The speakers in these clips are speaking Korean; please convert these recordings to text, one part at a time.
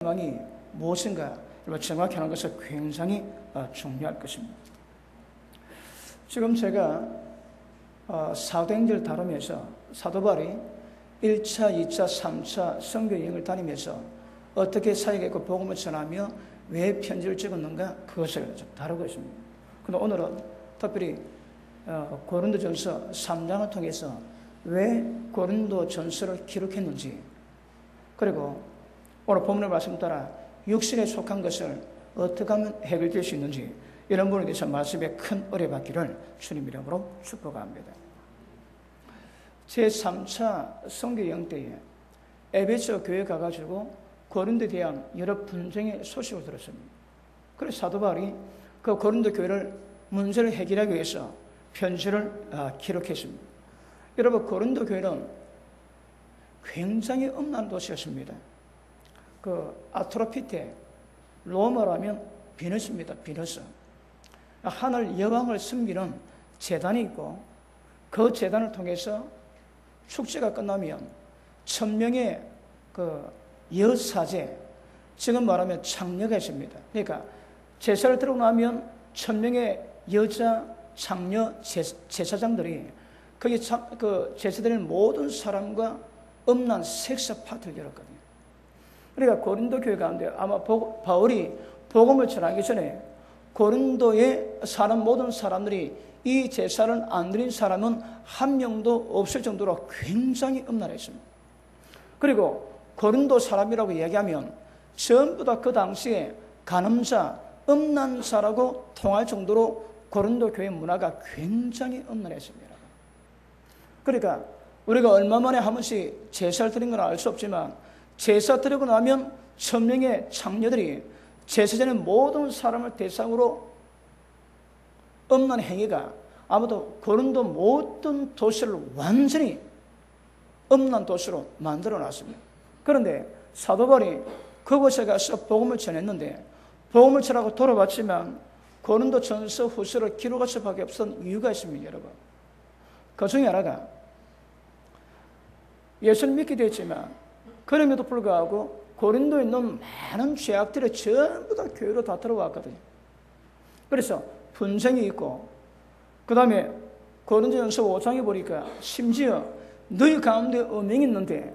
상황이 무엇인가 정확히 하는 것은 굉장히 중요할 것입니다. 지금 제가 사도행전을 다루면서 사도 바울이 1차, 2차, 3차 선교 여행을 다니면서 어떻게 사역했고 복음을 전하며 왜 편지를 찍었는가 그것을 다루고 있습니다. 그런데 오늘은 특별히 고린도전서 3장을 통해서 왜 고린도전서를 기록했는지, 그리고 오늘 본문의 말씀 따라 육신에 속한 것을 어떻게 하면 해결될 수 있는지, 이런 부분에 대해서 말씀에 큰 은혜 받기를 주님 이름으로 축복합니다. 제3차 선교 여행 때에 에베소 교회에 가가지고 고린도에 대한 여러 분쟁의 소식을 들었습니다. 그래서 사도 바울이 그 고린도 교회를 문제를 해결하기 위해서 편지를 기록했습니다. 여러분, 고린도 교회는 굉장히 엄난 도시였습니다. 그 아트로피테, 로마로 하면 비너스입니다. 비너스. 하늘 여왕을 섬기는 제단이 있고, 그 제단을 통해서 축제가 끝나면 1000명의 그 여사제, 지금 말하면 장녀가 있습니다. 그러니까 제사를 드리고 나면 1000명의 여자 장녀 제사장들이 거기 그 제사드리는 모든 사람과 엄난 섹스 파티를 열었거든요. 그러니까 고린도 교회 가운데 아마 바울이 복음을 전하기 전에 고린도에 사는 모든 사람들이 이 제사를 안 드린 사람은 한 명도 없을 정도로 굉장히 엄란했습니다. 그리고 고린도 사람이라고 얘기하면 전부 다 그 당시에 간음자, 음란자라고 통할 정도로 고린도 교회 문화가 굉장히 엄란했습니다. 그러니까 우리가 얼마 만에 한 번씩 제사를 드린 건 알 수 없지만, 제사 드리고 나면 1000명의 장녀들이 제사전의 모든 사람을 대상으로 엄난 행위가 아무도 고린도 모든 도시를 완전히 엄난 도시로 만들어 놨습니다. 그런데 사도 바울이 그곳에 가서 복음을 전했는데, 복음을 전하고 돌아왔지만 고린도 전서 후서를 기록할 수밖에 없었던 이유가 있습니다. 여러분, 그 중에 하나가 예수를 믿게 됐지만 그럼에도 불구하고 고린도에 있는 많은 죄악들이 전부 다 교회로 다 들어왔거든요. 그래서 분쟁이 있고, 그 다음에 고린도전서 5장에 보니까 심지어 너희 가운데 음행이 있는데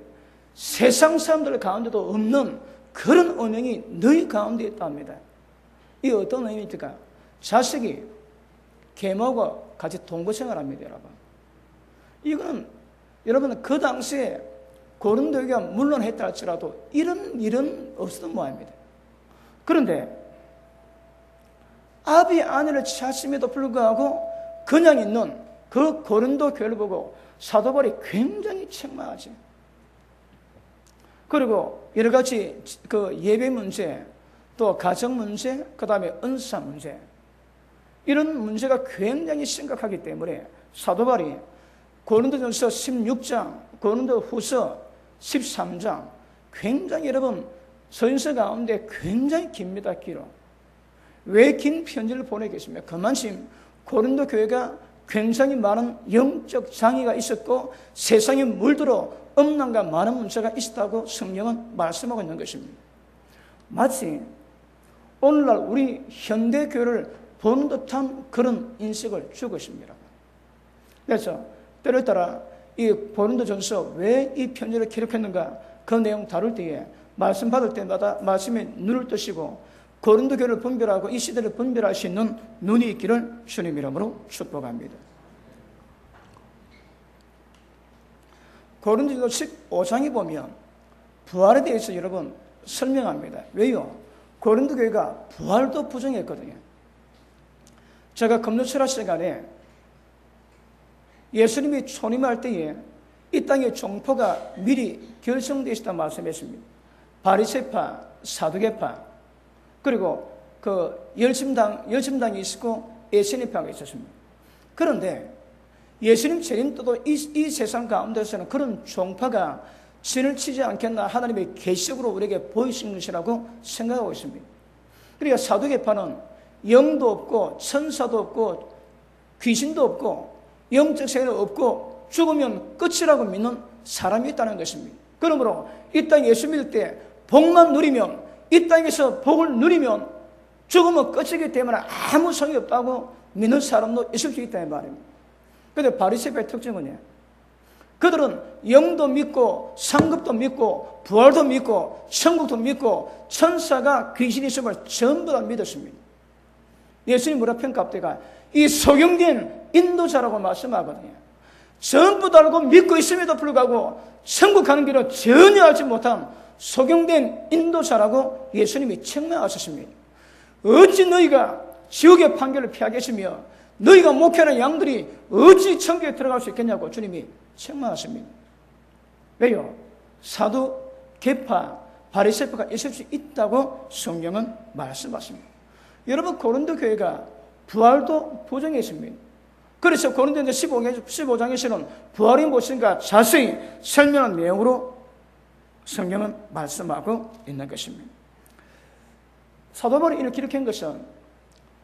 세상 사람들 가운데도 없는 그런 음행이 너희 가운데 있답니다. 이 어떤 의미입니까? 자식이 계모하고 같이 동거생활합니다. 여러분, 이거는 여러분 그 당시에 고린도교가 물론 했다 할지라도 이런 일은 없었던 모양입니다. 그런데 아비 아내를 취하심에도 불구하고 그냥 있는 그 고린도 교회를 보고 사도 바울이 굉장히 책망하지. 그리고 여러 가지 그 예배 문제, 또 가정 문제, 그 다음에 은사 문제, 이런 문제가 굉장히 심각하기 때문에 사도 바울이 고린도전서 16장, 고린도후서 13장, 굉장히 여러분 서신서 가운데 굉장히 깁니다. 길어. 왜 긴 편지를 보내겠습니까? 그만큼 고린도 교회가 굉장히 많은 영적 장애가 있었고 세상에 물들어 엄난과 많은 문제가 있었다고 성경은 말씀하고 있는 것입니다. 마치 오늘날 우리 현대 교회를 본 듯한 그런 인식을 주고 있습니다. 그래서 때를 따라 이 고린도전서 왜 이 편지를 기록했는가, 그 내용 다룰 때에 말씀 받을 때마다 말씀에 눈을 뜨시고 고린도 교회를 분별하고 이 시대를 분별할 수 있는 눈이 있기를 주님 이름으로 축복합니다. 고린도전서 15장에 보면 부활에 대해서 여러분 설명합니다. 왜요? 고린도 교회가 부활도 부정했거든요. 제가 금요철학 시간에 예수님이 초림할 때에 이 땅의 종포가 미리 결정되어 있다고 말씀했습니다. 바리새파, 사두개파, 그리고 그 열심당이 있었고 에세니파가 있었습니다. 그런데 예수님 재림 때도 이 세상 가운데서는 그런 종파가 진을 치지 않겠나 하나님의 계시적으로 우리에게 보이신 것이라고 생각하고 있습니다. 그러니까 사두개파는 영도 없고 천사도 없고 귀신도 없고 영적 세계도 없고 죽으면 끝이라고 믿는 사람이 있다는 것입니다. 그러므로 이 땅 예수 믿을 때 복만 누리면 이 땅에서 복을 누리면 죽으면 끝이기 때문에 아무 소용이 없다고 믿는 사람도 있을 수 있다는 말입니다. 그런데 바리새파의 특징은요, 그들은 영도 믿고 상급도 믿고 부활도 믿고 천국도 믿고 천사가 귀신이 있음을 전부 다 믿었습니다. 예수님 뭐라 평가합니까? 이 소경된 인도자라고 말씀하거든요. 전부 다 알고 믿고 있음에도 불구하고 천국 가는 길을 전혀 알지 못한 소경된 인도자라고 예수님이 책망하셨습니다. 어찌 너희가 지옥의 판결을 피하겠으며 너희가 목회하는 양들이 어찌 천국에 들어갈 수 있겠냐고 주님이 책망하십니다. 왜요? 사두, 계파, 바리새파가 있을 수 있다고 성경은 말씀하십니다. 여러분, 고린도 교회가 부활도 부정했습니다. 그래서 고린도전서 15장에서는 부활이 무엇인가 자세히 설명한 내용으로 성경은 말씀하고 있는 것입니다. 사도 바울이 이렇게 기록한 것은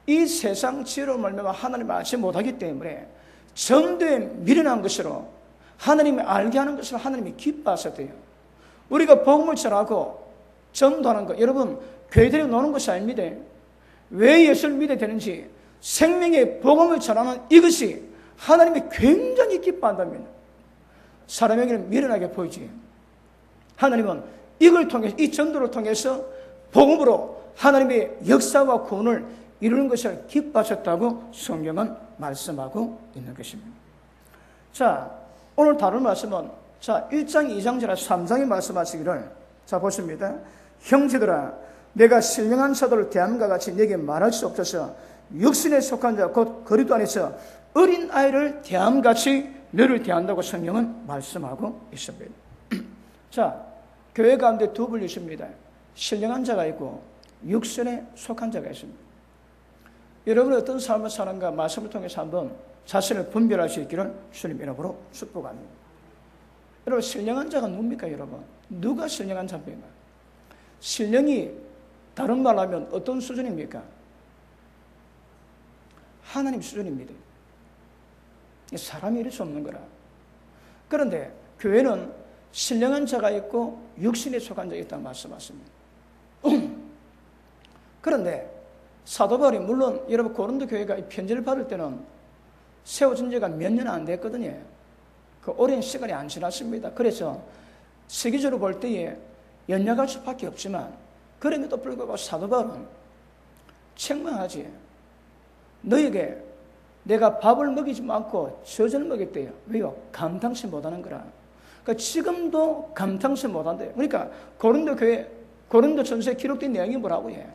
이 세상 지혜로 말미암아 하나님을 알지 못하기 때문에 전도에 미련한 것으로 하나님을 알게 하는 것으로 하나님이 기뻐하셨대요. 우리가 복음을 전하고 전도하는 것, 여러분 교회들이 노는 것이 아닙니다. 왜 예수를 믿어야 되는지 생명의 복음을 전하는 이것이 하나님이 굉장히 기뻐한답니다. 사람에게는 미련하게 보이지, 하나님은 이걸 통해서, 이 전도를 통해서 복음으로 하나님의 역사와 구원을 이루는 것을 기뻐하셨다고 성경은 말씀하고 있는 것입니다. 자, 오늘 다룰 말씀은 1장, 2장, 3장에 말씀하시기를, 자 보십니다. 형제들아, 내가 신령한 사도를 대함과 같이 내게 말할 수 없어서 육신에 속한 자 곧 그리스도 안에서 어린 아이를 대함같이 너를 대한다고 성경은 말씀하고 있습니다. 자, 교회 가운데 두 분이 있습니다. 신령한 자가 있고 육신에 속한 자가 있습니다. 여러분이 어떤 삶을 사는가 말씀을 통해서 한번 자신을 분별할 수 있기를 주님 이름으로 축복합니다. 여러분, 신령한 자가 누굽니까? 여러분, 누가 신령한 자입니까? 신령이 다른 말로 하면 어떤 수준입니까? 하나님 수준입니다. 사람이 이럴 수 없는 거라. 그런데 교회는 신령한 자가 있고 육신에 속한 자가 있다고 말씀하십니다. 그런데 사도 바울이, 물론 여러분 고린도 교회가 이 편지를 받을 때는 세워진 지가 몇 년 안 됐거든요. 그 오랜 시간이 안 지났습니다. 그래서 세계적으로 볼 때에 연약할 수밖에 없지만, 그럼에도 불구하고 사도 바울은 책망하지. 너에게 내가 밥을 먹이지 않고 젖을 먹였대요. 왜요? 감당치 못하는 거라. 그러니까 지금도 감당치 못한대요. 그러니까 고린도 교회, 고린도 전서에 기록된 내용이 뭐라고 해?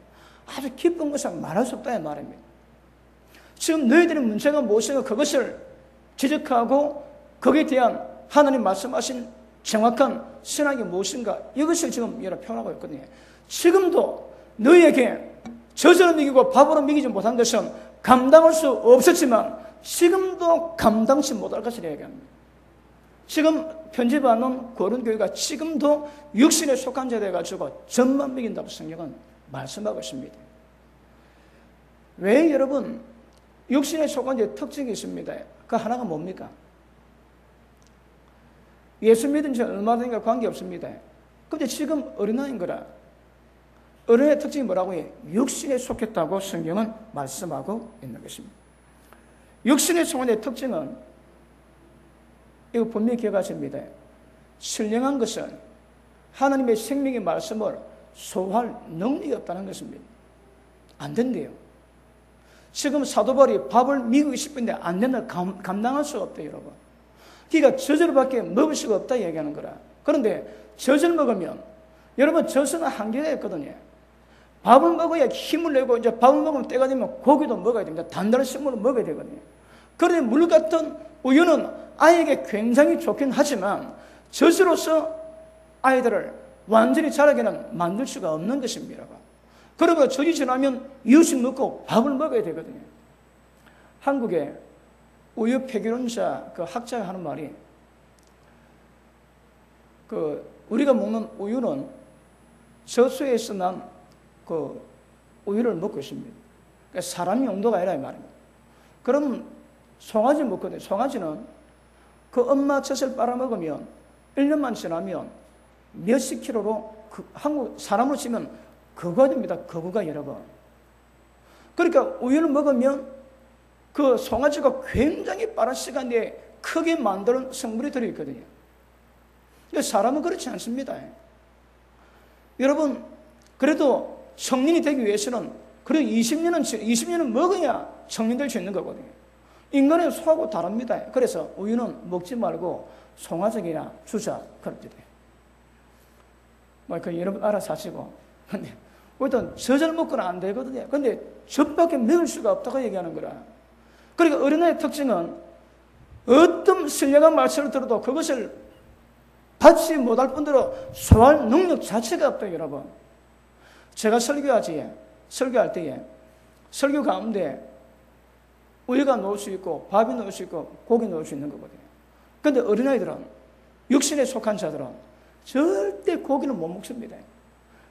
아주 기쁜 것은 말할 수 없다는 말입니다. 지금 너희들의 문제가 무엇인가 그것을 지적하고 거기에 대한 하나님 말씀하신 정확한 신앙이 무엇인가 이것을 지금 여러 표현하고 있거든요. 지금도 너희에게 젖으로 먹이고 밥으로 먹이지 못한 것은 감당할 수 없었지만 지금도 감당치 못할 것을 얘기합니다. 지금 편집하는 고린도교회가 지금도 육신에 속한 자 돼가지고 젖만 먹인다고 성경은 말씀하고 있습니다. 왜 여러분 육신에 속한 자의 특징이 있습니다. 그 하나가 뭡니까? 예수 믿은 지 얼마 전인가 관계없습니다. 그런데 지금 어린아이인 거라. 어린아이의 특징이 뭐라고 해요? 육신에 속했다고 성경은 말씀하고 있는 것입니다. 육신에 속한 자의 특징은 이거 분명히 기억하십니다. 신령한 것은 하나님의 생명의 말씀을 소화할 능력이 없다는 것입니다. 안 된대요. 지금 사도 바울이 밥을 먹이고 싶은데 안 된다, 감당할 수가 없대요, 여러분. 그러니까 젖을밖에 먹을 수가 없다 얘기하는 거라. 그런데 젖을 먹으면, 여러분 젖은 한계가 있거든요. 밥을 먹어야 힘을 내고, 이제 밥을 먹으면 때가 되면 고기도 먹어야 됩니다. 단단한 식물을 먹어야 되거든요. 그런데 물 같은 우유는 아이에게 굉장히 좋긴 하지만 젖으로서 아이들을 완전히 자라게는 만들 수가 없는 것입니다. 그러고 젖이 지나면 이웃이 먹고 밥을 먹어야 되거든요. 한국에 우유 폐기론자 그 학자가 하는 말이, 우리가 먹는 우유는 젖소에서 난 그 우유를 먹고 있습니다. 그러니까 사람 용도가 아니라 이 말입니다. 그럼 송아지 먹거든요. 송아지는 그 엄마 젖을 빨아먹으면 1년만 지나면 몇십 킬로로 한국 사람으로 치면 거구가 됩니다. 거구가 여러분. 그러니까 우유를 먹으면 그 송아지가 굉장히 빠른 시간 내에 크게 만드는 성분이 들어있거든요. 사람은 그렇지 않습니다. 여러분, 그래도 성인이 되기 위해서는 그래도 20년은 먹어야 성인 될 수 있는 거거든요. 인간의 소하고 다릅니다. 그래서 우유는 먹지 말고 송아지나 주자, 그럽니다. 그 여러분 알아서 하시고. 근데 어떤 젖을 먹고는 안 되거든요. 근데 젖밖에 먹을 수가 없다고 얘기하는 거라. 그러니까 어린아이의 특징은 어떤 신령한 말씀을 들어도 그것을 받지 못할 뿐더러 소화할 능력 자체가 없다, 여러분. 제가 설교할 때에 설교 가운데 우유가 넣을 수 있고 밥이 넣을 수 있고 고기 넣을 수 있는 거거든요. 그런데 어린아이들은, 육신에 속한 자들은 절대 고기는 못 먹습니다.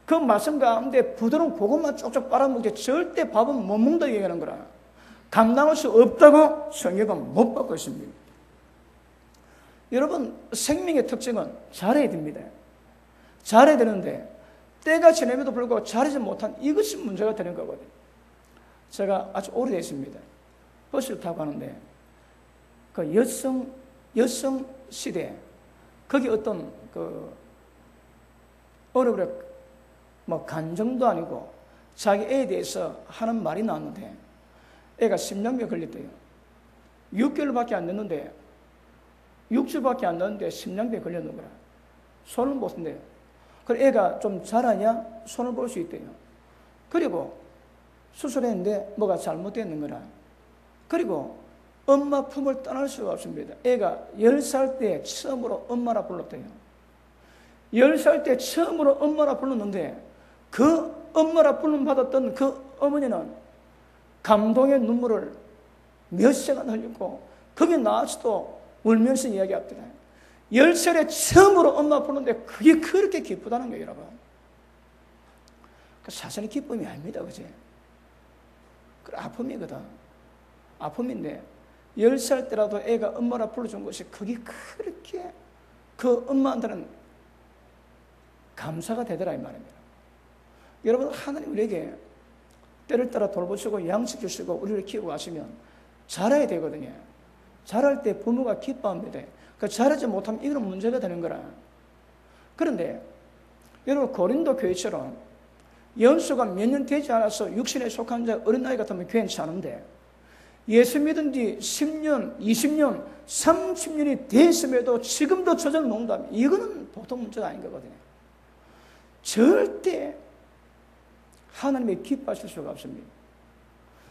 그 말씀 가운데 부드러운 고것만 쪽쪽 빨아먹지 절대 밥은 못 먹는다 얘기하는 거라. 감당할 수 없다고 성경은 못 받고 있습니다. 여러분, 생명의 특징은 잘해야 됩니다. 잘해야 되는데 때가 지남에도 불구하고 잘하지 못한 이것이 문제가 되는 거거든요. 제가 아주 오래됐습니다. 버스를 타고 가는데 그 여성 시대, 거기 어떤 어느 간정도 아니고 자기 애에 대해서 하는 말이 나왔는데 애가 심장병에 걸렸대요. 6개월밖에 안 됐는데 6주밖에 안 됐는데 심장병에 걸렸는 거라. 손을 못 쓴대요. 그래 애가 좀 자라냐 손을 볼 수 있대요. 그리고 수술했는데 뭐가 잘못됐는 거라. 그리고 엄마 품을 떠날 수가 없습니다. 애가 10살 때 처음으로 엄마라 불렀대요. 10살 때 처음으로 엄마라 불렀는데 그 엄마라 부름 받았던 그 어머니는 감동의 눈물을 몇 시간 흘렸고 거기 나와서도 울면서 이야기합니다. 10살에 처음으로 엄마 부르는데 그게 그렇게 기쁘다는 거예요, 여러분. 사실은 기쁨이 아닙니다, 그지? 그 아픔이거든. 아픔인데 10살 때라도 애가 엄마라 불러준 것이 그게 그렇게 그 엄마한테는 감사가 되더라 이 말입니다. 여러분, 하나님 우리에게 때를 따라 돌보시고 양식 주시고 우리를 키우고 하시면 잘해야 되거든요. 잘할 때 부모가 기뻐합니다. 그 잘하지 못하면 이건 문제가 되는 거라. 그런데 여러분, 고린도 교회처럼 연수가 몇 년 되지 않아서 육신에 속한 자 어린아이 같으면 괜찮은데 예수 믿은 지 10년, 20년, 30년이 됐음에도 지금도 젖을 먹는다면 이거는 보통 문제가 아닌 거거든요. 절대 하나님의 기뻐하실 수가 없습니다.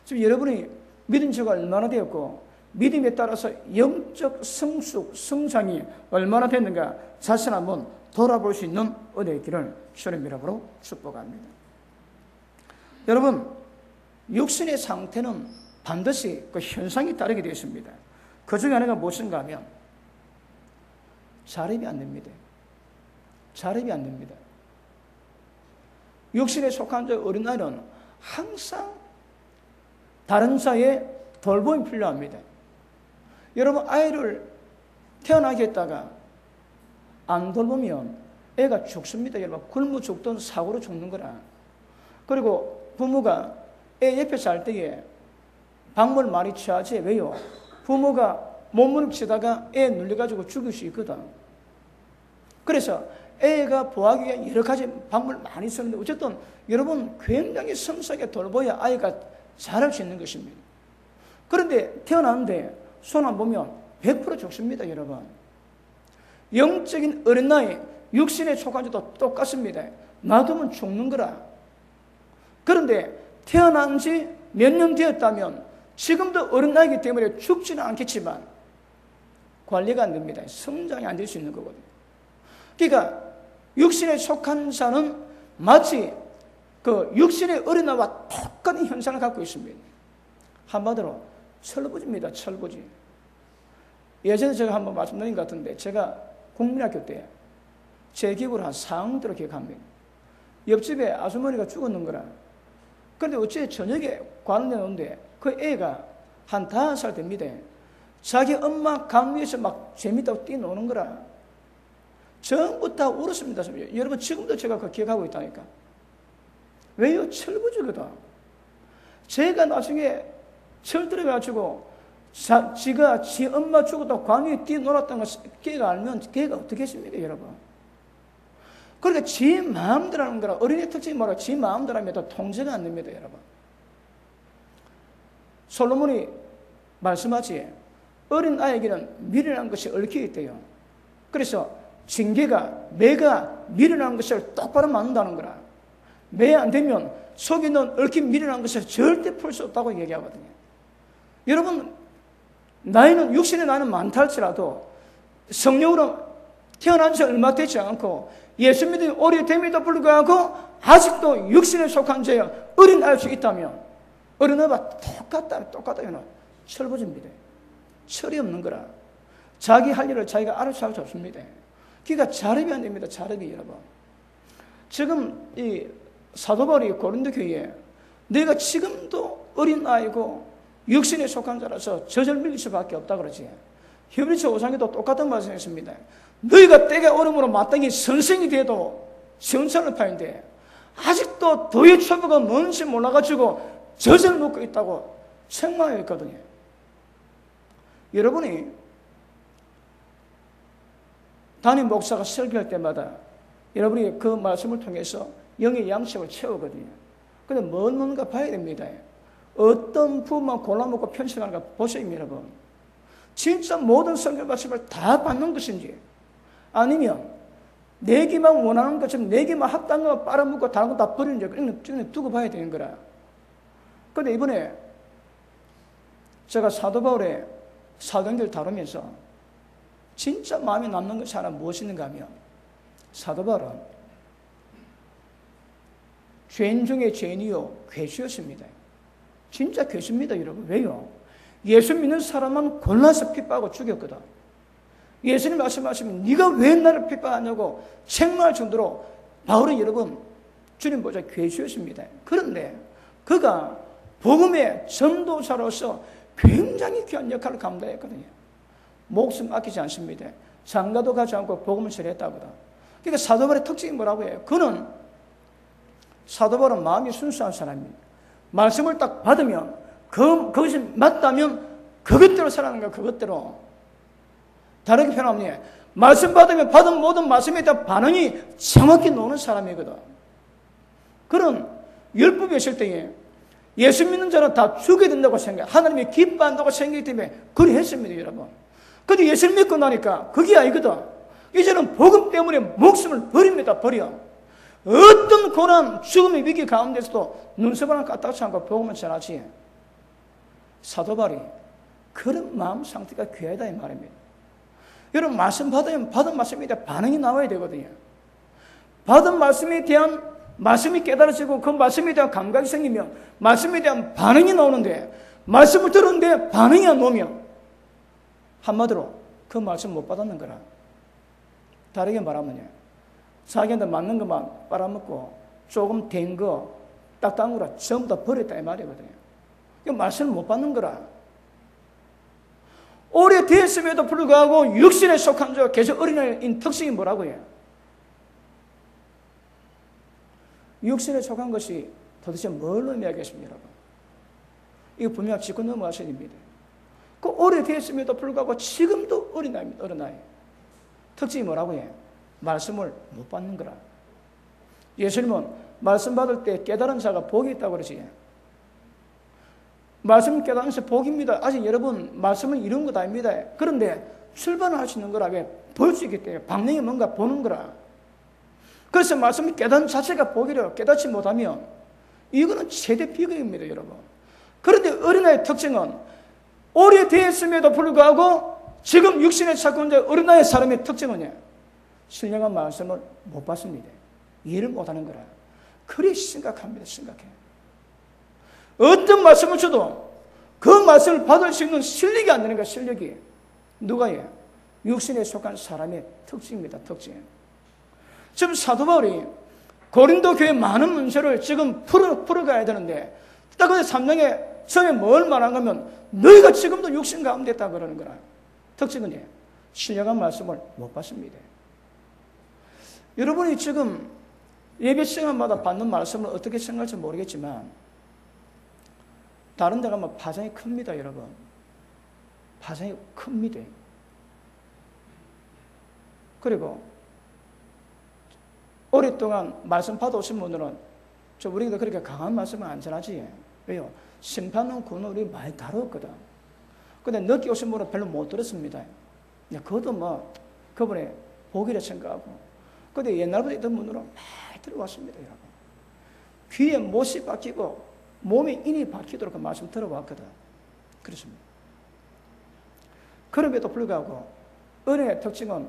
지금 여러분이 믿은 지가 얼마나 되었고 믿음에 따라서 영적 성장이 얼마나 됐는가 자신 한번 돌아볼 수 있는 은혜의 길을 주님 이름으로 축복합니다. 여러분, 육신의 상태는 반드시 그 현상이 따르게 되어 있습니다. 그 중에 하나가 무엇인가 하면 자립이 안 됩니다. 자립이 안 됩니다. 육신에 속한 자 어린아이는 항상 다른 자의 돌봄이 필요합니다. 여러분, 아이를 태어나게 했다가 안 돌보면 애가 죽습니다. 여러분, 굶어 죽든 사고로 죽는 거라. 그리고 부모가 애 옆에 잘 때에 방문을 많이 취하지. 왜요? 부모가 몸부림치다가 애 눌려가지고 죽일 수 있거든. 그래서 애가 보호하기 위한 여러 가지 방법을 많이 쓰는데 어쨌든 여러분 굉장히 섬세하게 돌봐야 아이가 잘할 수 있는 것입니다. 그런데 태어났는데 손 안 보면 100% 죽습니다, 여러분. 영적인 어린아이, 육신에 속한 자도 똑같습니다. 놔두면 죽는 거라. 그런데 태어난 지 몇 년 되었다면 지금도 어린아이기 때문에 죽지는 않겠지만 관리가 안 됩니다. 성장이 안 될 수 있는 거거든요. 그러니까 육신에 속한 자는 마치 그 육신의 어린아이와 똑같은 현상을 갖고 있습니다. 한마디로 철부지입니다. 철부지. 예전에 제가 한번 말씀드린 것 같은데 제가 국민학교 때 제 기억으로 한 4학년대로 기억합니다. 옆집에 아주머니가 죽었는 거라. 그런데 어째 저녁에 관을 내놓는데 그 애가 한 5살 됩니다. 자기 엄마 강 위에서 막 재밌다고 뛰노는 거라. 전부 다 울었습니다. 여러분, 지금도 제가 그 기억하고 있다니까. 왜요? 철부지거든. 제가 나중에 철 들어가지고 지가 지 엄마 죽었다고 관위에 뛰어놀았다는 걸 걔가 알면 걔가 어떻게 했습니까, 여러분? 그러니까 지 마음대로 하는 거라. 어린이 특징이 뭐라? 지 마음대로 하면 통제가 안 됩니다, 여러분. 솔로몬이 말씀하지, 어린 아이에게는 미련한 것이 얽혀 있대요. 그래서 징계가, 매가 미련한 것을 똑바로 만든다는 거라. 매 안 되면 속에 있는 얽힌 미련한 것을 절대 풀 수 없다고 얘기하거든요. 여러분, 나이는, 육신의 나이는 많다 할지라도 성령으로 태어난 지 얼마 되지 않고 예수 믿음이 오래됨에도 불구하고 아직도 육신에 속한 죄에 어린 아이일 수 있다면 어린아이와 똑같다면 철부지입니다. 철이 없는 거라. 자기 할 일을 자기가 알아서 할 수 없습니다. 그러니까 자립이 안 됩니다. 자립이, 여러분. 지금 이 사도 바울이 고린도 교회에 내가 지금도 어린 아이고 육신에 속한 자라서 저절 밀릴 수밖에 없다 그러지. 히브리서 5장에도 똑같은 말씀했습니다. 너희가 때가 오름으로 마땅히 선생이 돼도 시험살을 파는데 아직도 도의 초보가 뭔지 몰라가지고 젖을 먹고 있다고 책망했거든요. 여러분이 담임 목사가 설교할 때마다 여러분이 그 말씀을 통해서 영의 양식을 채우거든요. 근데 뭘 먹는가 봐야 됩니다. 어떤 부분만 골라먹고 편식하는가 보세요, 여러분. 진짜 모든 성경 말씀을 다 받는 것인지, 아니면 내기만 원하는 것처럼 내기만 합당한 거 빨아먹고 다른 거 다 버리는지, 그냥 두고 봐야 되는 거라. 근데 이번에 제가 사도 바울의 사도행전을 다루면서 진짜 마음에 남는 것이 하나 무엇이 있는가 하면, 사도 바울은 죄인 중에 죄인이요 괴수였습니다. 진짜 괴수입니다, 여러분. 왜요? 예수 믿는 사람만 골라서 핍박하고 죽였거든. 예수님 말씀하시면 네가 왜 나를 핍박하냐고 책망할 정도로 바울은, 여러분, 주님 보자 괴수였습니다. 그런데 그가 복음의 전도자로서 굉장히 귀한 역할을 감당했거든요. 목숨 아끼지 않습니다. 장가도 가지 않고 복음을 전했다거든. 그러니까 사도 바울의 특징이 뭐라고 해요? 그는, 사도 바울은 마음이 순수한 사람입니다. 말씀을 딱 받으면 그것이 맞다면 그것대로 살아가는 거야. 그것대로. 다르게 표현하면 말씀 받으면 받은 모든 말씀에 대한 반응이 정확히 노는 사람이거든. 그런 율법이 있을 때에 예수 믿는 자는 다 죽여야 된다고 생각해. 하나님이 기뻐한다고 생각하기 때문에 그리 했습니다, 여러분. 근데 예수를 믿고 나니까 그게 아니거든. 이제는 복음 때문에 목숨을 버립니다. 버려. 어떤 고난, 죽음의 위기 가운데서도 눈썹 하나 까딱지 않고 복음을 전하지. 사도 바울이 그런 마음 상태가 귀하다 이 말입니다. 여러분, 말씀 받으면 받은 말씀에 대한 반응이 나와야 되거든요. 받은 말씀에 대한, 말씀이 깨달아지고 그 말씀에 대한 감각이 생기면 말씀에 대한 반응이 나오는데, 말씀을 들었는데 반응이 안 나오면 한마디로 그 말씀 못 받았는 거라. 다르게 말하면요, 자기한테 맞는 것만 빨아먹고 조금 된 거, 딱딱한 거라 전부 다 버렸다 이 말이거든요. 그 말씀을 못 받는 거라. 오래됐음에도 불구하고 육신에 속한 자, 계속 어린아이인 특징이 뭐라고 해요? 육신에 속한 것이 도대체 뭘 의미하겠습니까, 여러분? 이거 분명 짚고 넘어가셔야 됩니다. 그 오래됐음에도 불구하고 지금도 어린아이입니다, 어린아이. 특징이 뭐라고 해요? 말씀을 못 받는 거라. 예수님은 말씀 받을 때 깨달은 자가 복이 있다고 그러지. 말씀 깨달은 자 복입니다. 아직 여러분 말씀을 이룬 것 아닙니다. 그런데 출발을 할 수 있는 거라. 왜? 볼 수 있기 때문에. 방향이 뭔가 보는 거라. 그래서 말씀을 깨닫는 자체가 복이래요. 깨닫지 못하면 이거는 최대 비극입니다, 여러분. 그런데 어린아이의 특징은 오래됐음에도 불구하고 지금 육신에 찾고 있는 어린아이 사람의 특징은요, 신령한 말씀을 못 받습니다. 이해를 못하는 거라. 그리 심각합니다. 심각해. 어떤 말씀을 줘도 그 말씀을 받을 수 있는 실력이 안 되는 거야. 실력이. 누가요? 육신에 속한 사람의 특징입니다. 특징. 지금 사도 바울이 고린도 교회 많은 문제를 지금 풀어가야 되는데, 딱 근데 3장에 처음에 뭘 말한 거면 너희가 지금도 육신 가운데 있다 그러는 거라. 특징은 신령한 말씀을 못 받습니다. 여러분이 지금 예배 시간마다 받는 말씀을 어떻게 생각할지 모르겠지만 다른 데 가면 파장이 큽니다, 여러분. 파장이 큽니다. 그리고 오랫동안 말씀 받아오신 분들은 우리가 그렇게 강한 말씀은 안 전하지. 왜요? 심판은 구는 우리 많이 다뤘거든. 근데 늦게 오신 분은 별로 못 들었습니다. 그것도 뭐 그분의 복이라 생각하고. 근데 옛날부터 있던 분들은 많이 들어왔습니다, 여러분. 귀에 못이 박히고 몸에 인이 박히도록 그 말씀 들어왔거든. 그렇습니다. 그럼에도 불구하고 은혜의 특징은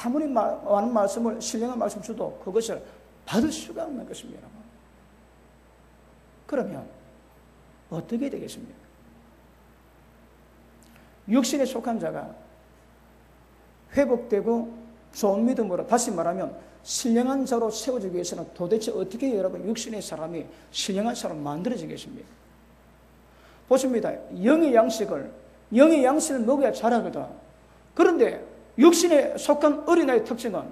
아무리 많은 말씀을, 신령한 말씀 줘도 그것을 받을 수가 없는 것입니다, 여러분. 그러면 어떻게 되겠습니까? 육신에 속한 자가 회복되고 좋은 믿음으로, 다시 말하면 신령한 자로 세워지기 위해서는 도대체 어떻게 여러분 육신의 사람이 신령한 사람을 만들어지겠습니까? 보십니다. 영의 양식을 먹어야 자라거든. 그런데 육신에 속한 어린아이의 특징은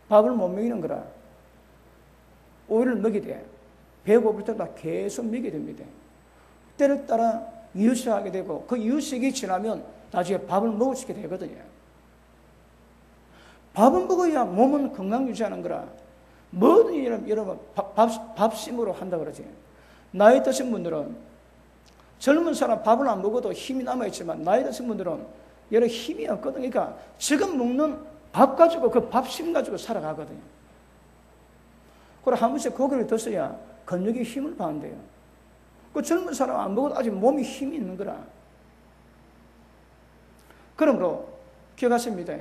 밥을 못 먹이는 거라. 오이를 먹이되 배고플 때마다 계속 먹이게 됩니다. 때를 따라 이유식하게 되고 그 이유식이 지나면 나중에 밥을 먹을 수 있게 되거든요. 밥은 먹어야 몸은 건강 유지하는 거라. 뭐든 여러분 밥심으로 한다 그러지. 나이 드신 분들은, 젊은 사람 밥을 안 먹어도 힘이 남아있지만 나이 드신 분들은 여러 힘이 없거든요. 그러니까 지금 먹는 밥 가지고 그 밥심 가지고 살아가거든요. 그리고 한 번씩 고기를 드셔야 근육이 힘을 받는데요. 그 젊은 사람 안 먹어도 아직 몸에 힘이 있는 거라. 그러므로 기억하십니다.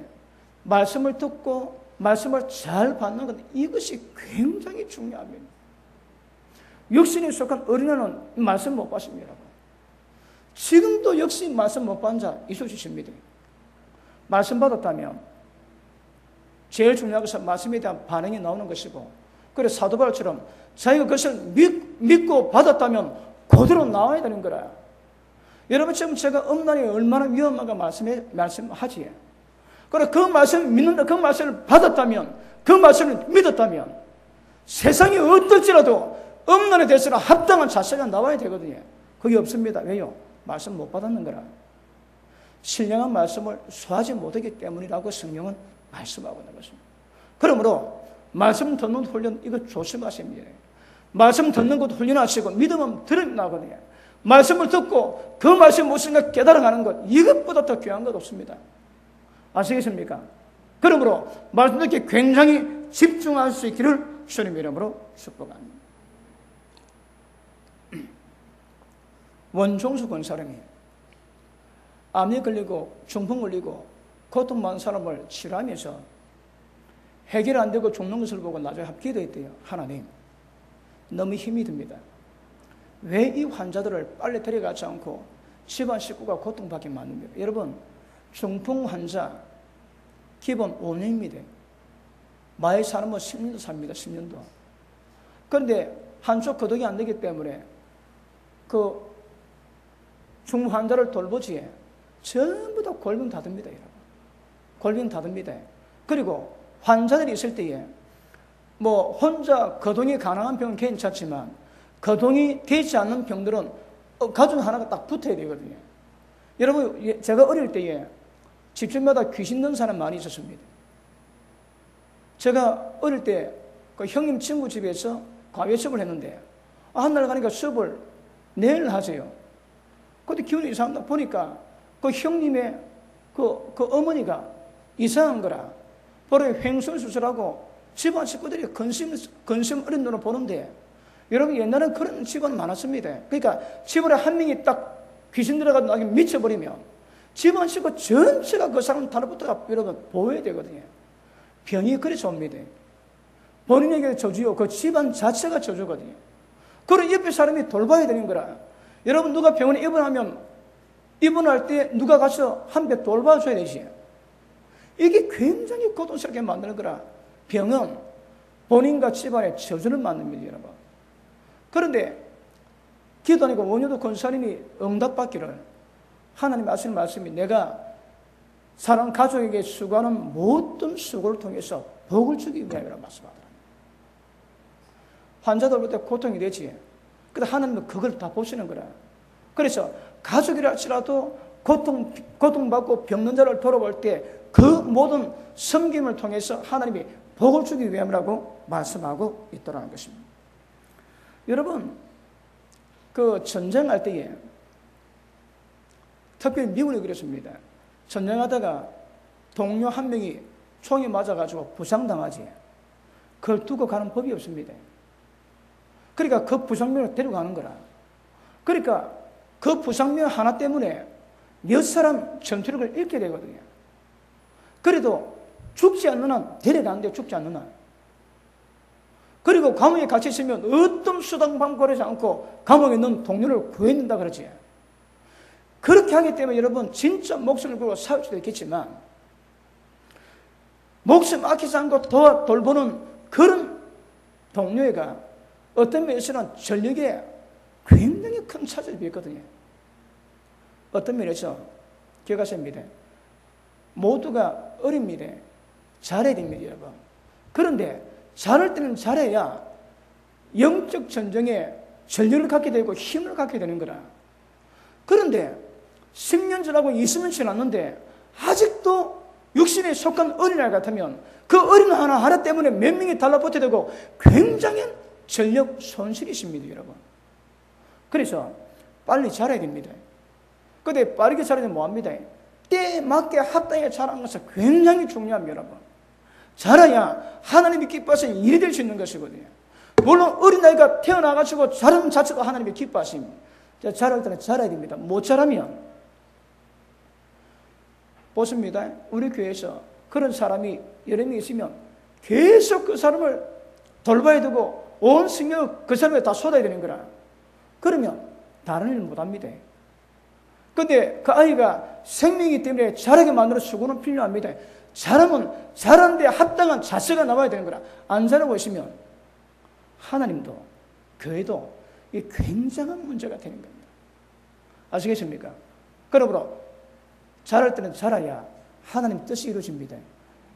말씀을 듣고 말씀을 잘 받는 것, 이것이 굉장히 중요합니다. 육신에 속한 어린아이는 말씀 못 받습니다. 지금도 역시 말씀 못 받은 자 있으십니다. 말씀 받았다면 제일 중요한 것은 말씀에 대한 반응이 나오는 것이고, 그래서 사도 바울처럼 자기가 그것을 믿고 받았다면 그대로 나와야 되는 거라. 여러분, 지금 제가 음란이 얼마나 위험한가 말씀하지. 그래, 그 말씀을 믿는다, 그 말씀을 받았다면, 그 말씀을 믿었다면 세상이 어떨지라도 음란에 대해서는 합당한 자세가 나와야 되거든요. 그게 없습니다. 왜요? 말씀 못 받았는 거라. 신령한 말씀을 소화하지 못하기 때문이라고 성경은 말씀하고 있는 것입니다. 그러므로 말씀 듣는 훈련, 이거 조심하십니다. 말씀 듣는 것도 훈련하시고 믿음은 들음이 나거든요. 말씀을 듣고 그 말씀 무엇인가 깨달아가는 것, 이것보다 더 귀한 것 없습니다. 아시겠습니까? 그러므로 말씀 듣기에 굉장히 집중할 수 있기를 주님 이름으로 축복합니다. 원종수 권사람이 암에 걸리고 중풍 걸리고 고통 많은 사람을 치료하면서 해결 안 되고 죽는 것을 보고 나중에 기도했대요. 하나님, 너무 힘이 듭니다. 왜 이 환자들을 빨리 데려가지 않고 집안 식구가 고통받게 만듭니까? 여러분, 중풍 환자 기본 5년입니다. 많이 사람은 10년도 삽니다. 10년도. 그런데 한쪽 거동이 안 되기 때문에 그 중풍 환자를 돌보지에 전부 다 골병 닫습니다. 여러분. 골병 닫습니다. 그리고 환자들이 있을 때에 뭐 혼자 거동이 가능한 병은 괜찮지만 거동이 되지 않는 병들은 가족 하나가 딱 붙어야 되거든요. 여러분, 제가 어릴 때에 집집마다 귀신 든 사람 많이 있었습니다. 제가 어릴 때 그 형님 친구 집에서 과외 수업을 했는데 한날 가니까 수업을 내일 하세요. 근데 기분이 이상하다 보니까 그 형님의 그 어머니가 이상한 거라. 바로 횡설수설하고 집안 식구들이 근심 어린 눈으로 보는데, 여러분, 옛날엔 그런 집안 많았습니다. 그러니까 집안에 한 명이 딱 귀신 들어가서 나중에 미쳐버리면 집안 식구 전체가 그 사람 달부터가 여러분 보호해야 되거든요. 병이 그래서 옵니다. 본인에게 저주요, 그 집안 자체가 저주거든요. 그런 옆에 사람이 돌봐야 되는 거라. 여러분, 누가 병원에 입원하면 입원할 때 누가 가서 한 배 돌봐줘야 되지. 이게 굉장히 고통스럽게 만드는 거라. 병은 본인과 집안의 저주를 만듭니다, 여러분. 그런데 기도하니까 원효도 권사님이 응답받기를, 하나님 하시는 말씀이 내가 사람 가족에게 수고하는 모든 수고를 통해서 복을 주기 위함이라고 말씀하더라. 환자들 볼 때 고통이 되지. 근데 하나님은 그걸 다 보시는 거라. 그래서 가족이라 할지라도 고통받고 병든 자를 돌아볼 때 그 모든 섬김을 통해서 하나님이 복을 주기 위함이라고 말씀하고 있더라는 것입니다. 여러분, 그 전쟁할 때에 특별히 미국이 그랬습니다. 전쟁하다가 동료 한 명이 총에 맞아가지고 부상당하지. 그걸 두고 가는 법이 없습니다. 그러니까 그 부상명을 데려가는 거라. 그러니까 그 부상명 하나 때문에 몇 사람 전투력을 잃게 되거든요. 그래도 죽지 않는 한 데려가는데 죽지 않는 한. 그리고 감옥에 갇혀 있으면 어떤 수단 방법하지 않고 감옥에 있는 동료를 구해낸다 그러지. 그렇게 하기 때문에 여러분 진짜 목숨을 걸고 싸울 수도 있겠지만 목숨 아끼지 않고 돌보는 그런 동료애가 어떤 면에서는 전력에 굉장히 큰 차질이 있거든요. 어떤 면에서 기억하십니다. 모두가 어립니다. 잘해야 됩니다, 여러분. 그런데 잘할 때는 잘해야 영적 전쟁에 전력을 갖게 되고 힘을 갖게 되는 거라. 그런데 10년 지나고 20년 지났는데 아직도 육신에 속한 어린아이 같으면 그 어린 하나 때문에 몇 명이 달라붙어야 되고 굉장히 전력 손실이 있습니다, 여러분. 그래서 빨리 자라야 됩니다. 그런데 빠르게 자라면 뭐합니다? 때에 맞게 합당하게 자라는 것은 굉장히 중요합니다, 여러분. 자라야 하나님이 기뻐하시는 일이 될 수 있는 것이거든요. 물론 어린아이가 태어나가지고 자라는 자체가 하나님이 기뻐하십니다. 자랄 때는 자라야 됩니다. 못 자라면 보십니다. 우리 교회에서 그런 사람이 여러 명 있으면 계속 그 사람을 돌봐야 되고 온 신경을 그 사람에 다 쏟아야 되는 거라. 그러면 다른 일 못합니다. 그런데 그 아이가 생명이기 때문에 자라게 만들어 수고는 필요합니다. 자라면 자라는데 합당한 자세가 나와야 되는 거라. 안 자라고 있으면 하나님도 교회도 이 굉장한 문제가 되는 겁니다. 아시겠습니까? 그러므로 자랄 때는 자라야 하나님 뜻이 이루어집니다.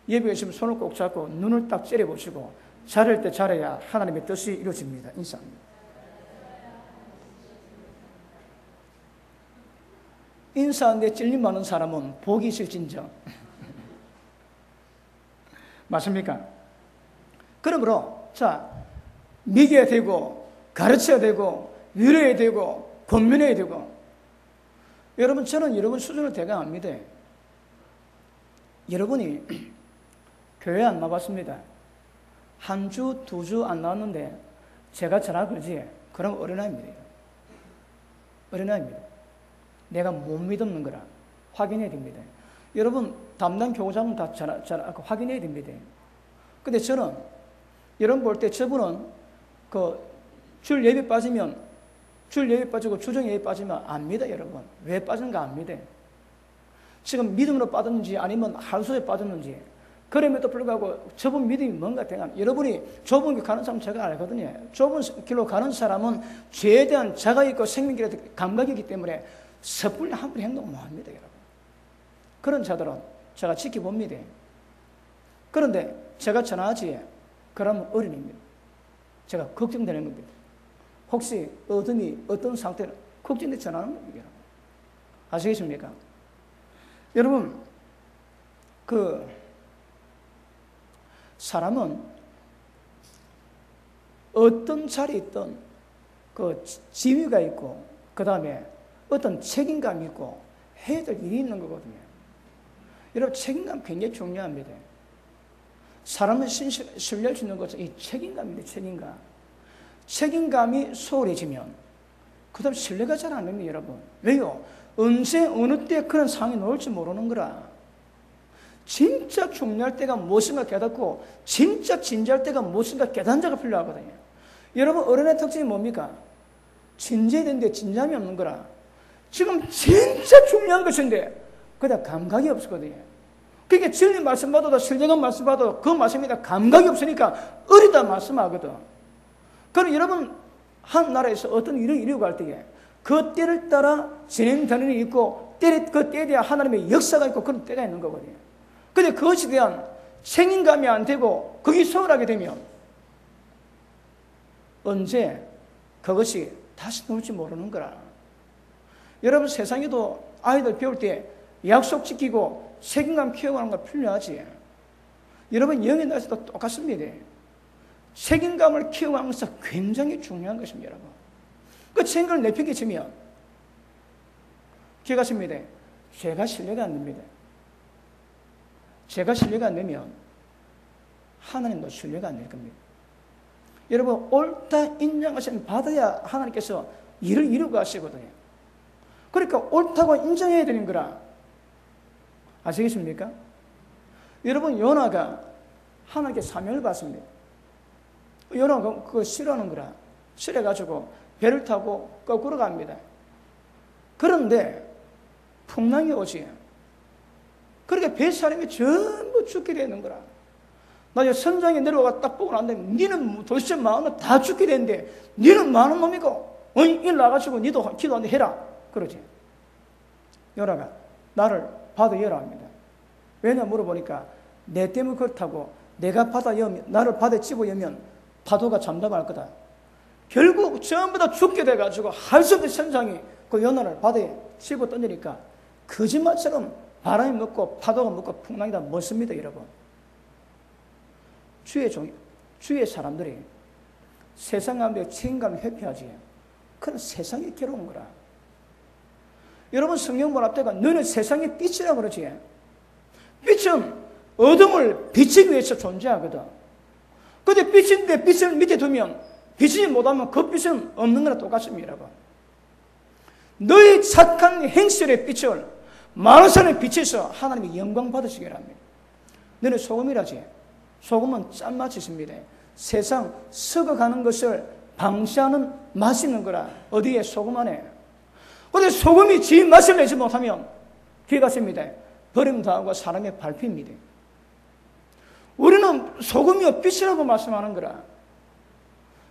예배에 있으면 손을 꼭 잡고 눈을 딱 째려보시고 자랄 때 자라야 하나님의 뜻이 이루어집니다. 인사합니다. 인사하는데 찔림 많은 사람은 복이 있을진정. 맞습니까? 그러므로 자, 미겨야 되고 가르쳐야 되고 위로해야 되고 권면해야 되고. 여러분, 저는 여러분 수준을 대강합니다. 여러분이 교회 안 나왔습니다. 한 주, 두 주 안 나왔는데 제가 전화 그러지? 그럼 어린아이입니다. 어린아이입니다. 내가 못 믿는 거라 확인해야 됩니다. 여러분, 담당 교장은 다 확인해야 됩니다. 근데 저는 여러분 볼 때 저분은 그 줄 예배 빠지면 줄 예배 빠지고 주정 예배 빠지면 압니다, 여러분. 왜 빠진가 압니다. 지금 믿음으로 빠졌는지 아니면 할수에 빠졌는지. 그럼에도 불구하고 좁은 믿음이 뭔가 되면 여러분이 좁은 길 가는 사람 제가 알거든요. 좁은 길로 가는 사람은 죄에 대한 자각이 있고 생명길에 대한 감각이 있기 때문에 섣불리 함부로 행동 못합니다, 여러분. 그런 자들은 제가 지켜봅니다. 그런데 제가 전화하지 그러면 어린입니다. 제가 걱정되는 겁니다. 혹시 어둠이 어떤 상태로 걱정돼 전화하는 겁니다. 아시겠습니까? 여러분, 그 사람은 어떤 자리에 있던 그 지위가 있고 그 다음에 어떤 책임감이 있고 해야 될 일이 있는 거거든요. 여러분, 책임감 굉장히 중요합니다. 사람을 신뢰할 수 있는 것은 이 책임감입니다. 책임감. 책임감이 소홀해지면 그 다음 신뢰가 잘 안 됩니다, 여러분. 왜요? 언제 어느 때 그런 상황이 나올지 모르는 거라. 진짜 중요할 때가 무엇인가 깨닫고 진짜 진지할 때가 무엇인가 깨닫는 자가 필요하거든요. 여러분, 어른의 특징이 뭡니까? 진지해야 되는데 진지함이 없는 거라. 지금 진짜 중요한 것인데 그다 감각이 없었거든요. 그러니까 진리 말씀 받아도 실정한 말씀 받아도 그 말씀에 대한 감각이 없으니까 어리다 말씀하거든. 그럼 여러분, 한 나라에서 어떤 일을 이루고 갈 때에 그 때를 따라 진행되는 일이 있고 그 때에 대한 하나님의 역사가 있고 그런 때가 있는 거거든요. 근데 그것에 대한 책임감이 안 되고 거기 소홀하게 되면 언제 그것이 다시 나올지 모르는 거라. 여러분, 세상에도 아이들 배울 때 약속 지키고 책임감 키워가는 거 필요하지. 여러분, 영의 나라에서도 똑같습니다. 책임감을 키워가는 것은 굉장히 중요한 것입니다, 여러분. 그 책임감을 내팽개치면 기억하십니다. 제가 신뢰가 안 됩니다. 제가 신뢰가 안 되면 하나님도 신뢰가 안 될 겁니다. 여러분, 옳다 인정하시면 받아야 하나님께서 일을 이루고 하시거든요. 그러니까 옳다고 인정해야 되는 거라. 아시겠습니까? 여러분, 요나가 하나님께 사명을 받습니다. 요나가 그거 싫어하는 거라. 싫어가지고 배를 타고 거꾸로 갑니다. 그런데 풍랑이 오지. 그렇게 배 사람이 전부 죽게 되는 거라. 나중에 선장에 내려가 딱 보고 난데 니는 도대체 많은 다 죽게 되는데 니는 많은 놈이고 일 나가지고 니도 기도 안 돼 해라. 그러지. 요나가 나를 바다에 열어 합니다. 왜냐 물어보니까 내 때문에 그렇다고 내가 바다에 열면 나를 바다에 집어넣으면 파도가 잠잠할 거다. 결국 전부 다 죽게 돼가지고 할 수 없는 선장이 그 요나를 바다에 집어 던지니까 거짓말처럼 바람이 먹고 파도가 먹고 풍랑이 다 먹습니다, 여러분. 주의 사람들이 세상 가운데 책임감을 회피하지. 그건 세상이 괴로운 거라. 여러분, 성경 본 앞에가 너는 세상의 빛이라고 그러지. 빛은 어둠을 비치기 위해서 존재하거든. 근데 빛인데 빛을 밑에 두면 빛이지 못하면 그 빛은 없는 거나 똑같습니다, 여러분. 너의 착한 행실의 빛을 많은 사람의 빛에서 하나님이 영광 받으시기를 합니다. 너는 소금이라지. 소금은 짠맛이 있습니다. 세상 썩어가는 것을 방치하는 맛이 있는 거라. 어디에? 소금 안에. 그런데 소금이 지 맛을 내지 못하면 기가십니다. 버림당하고 사람의 발피입니다. 우리는 소금이요 빛이라고 말씀하는 거라.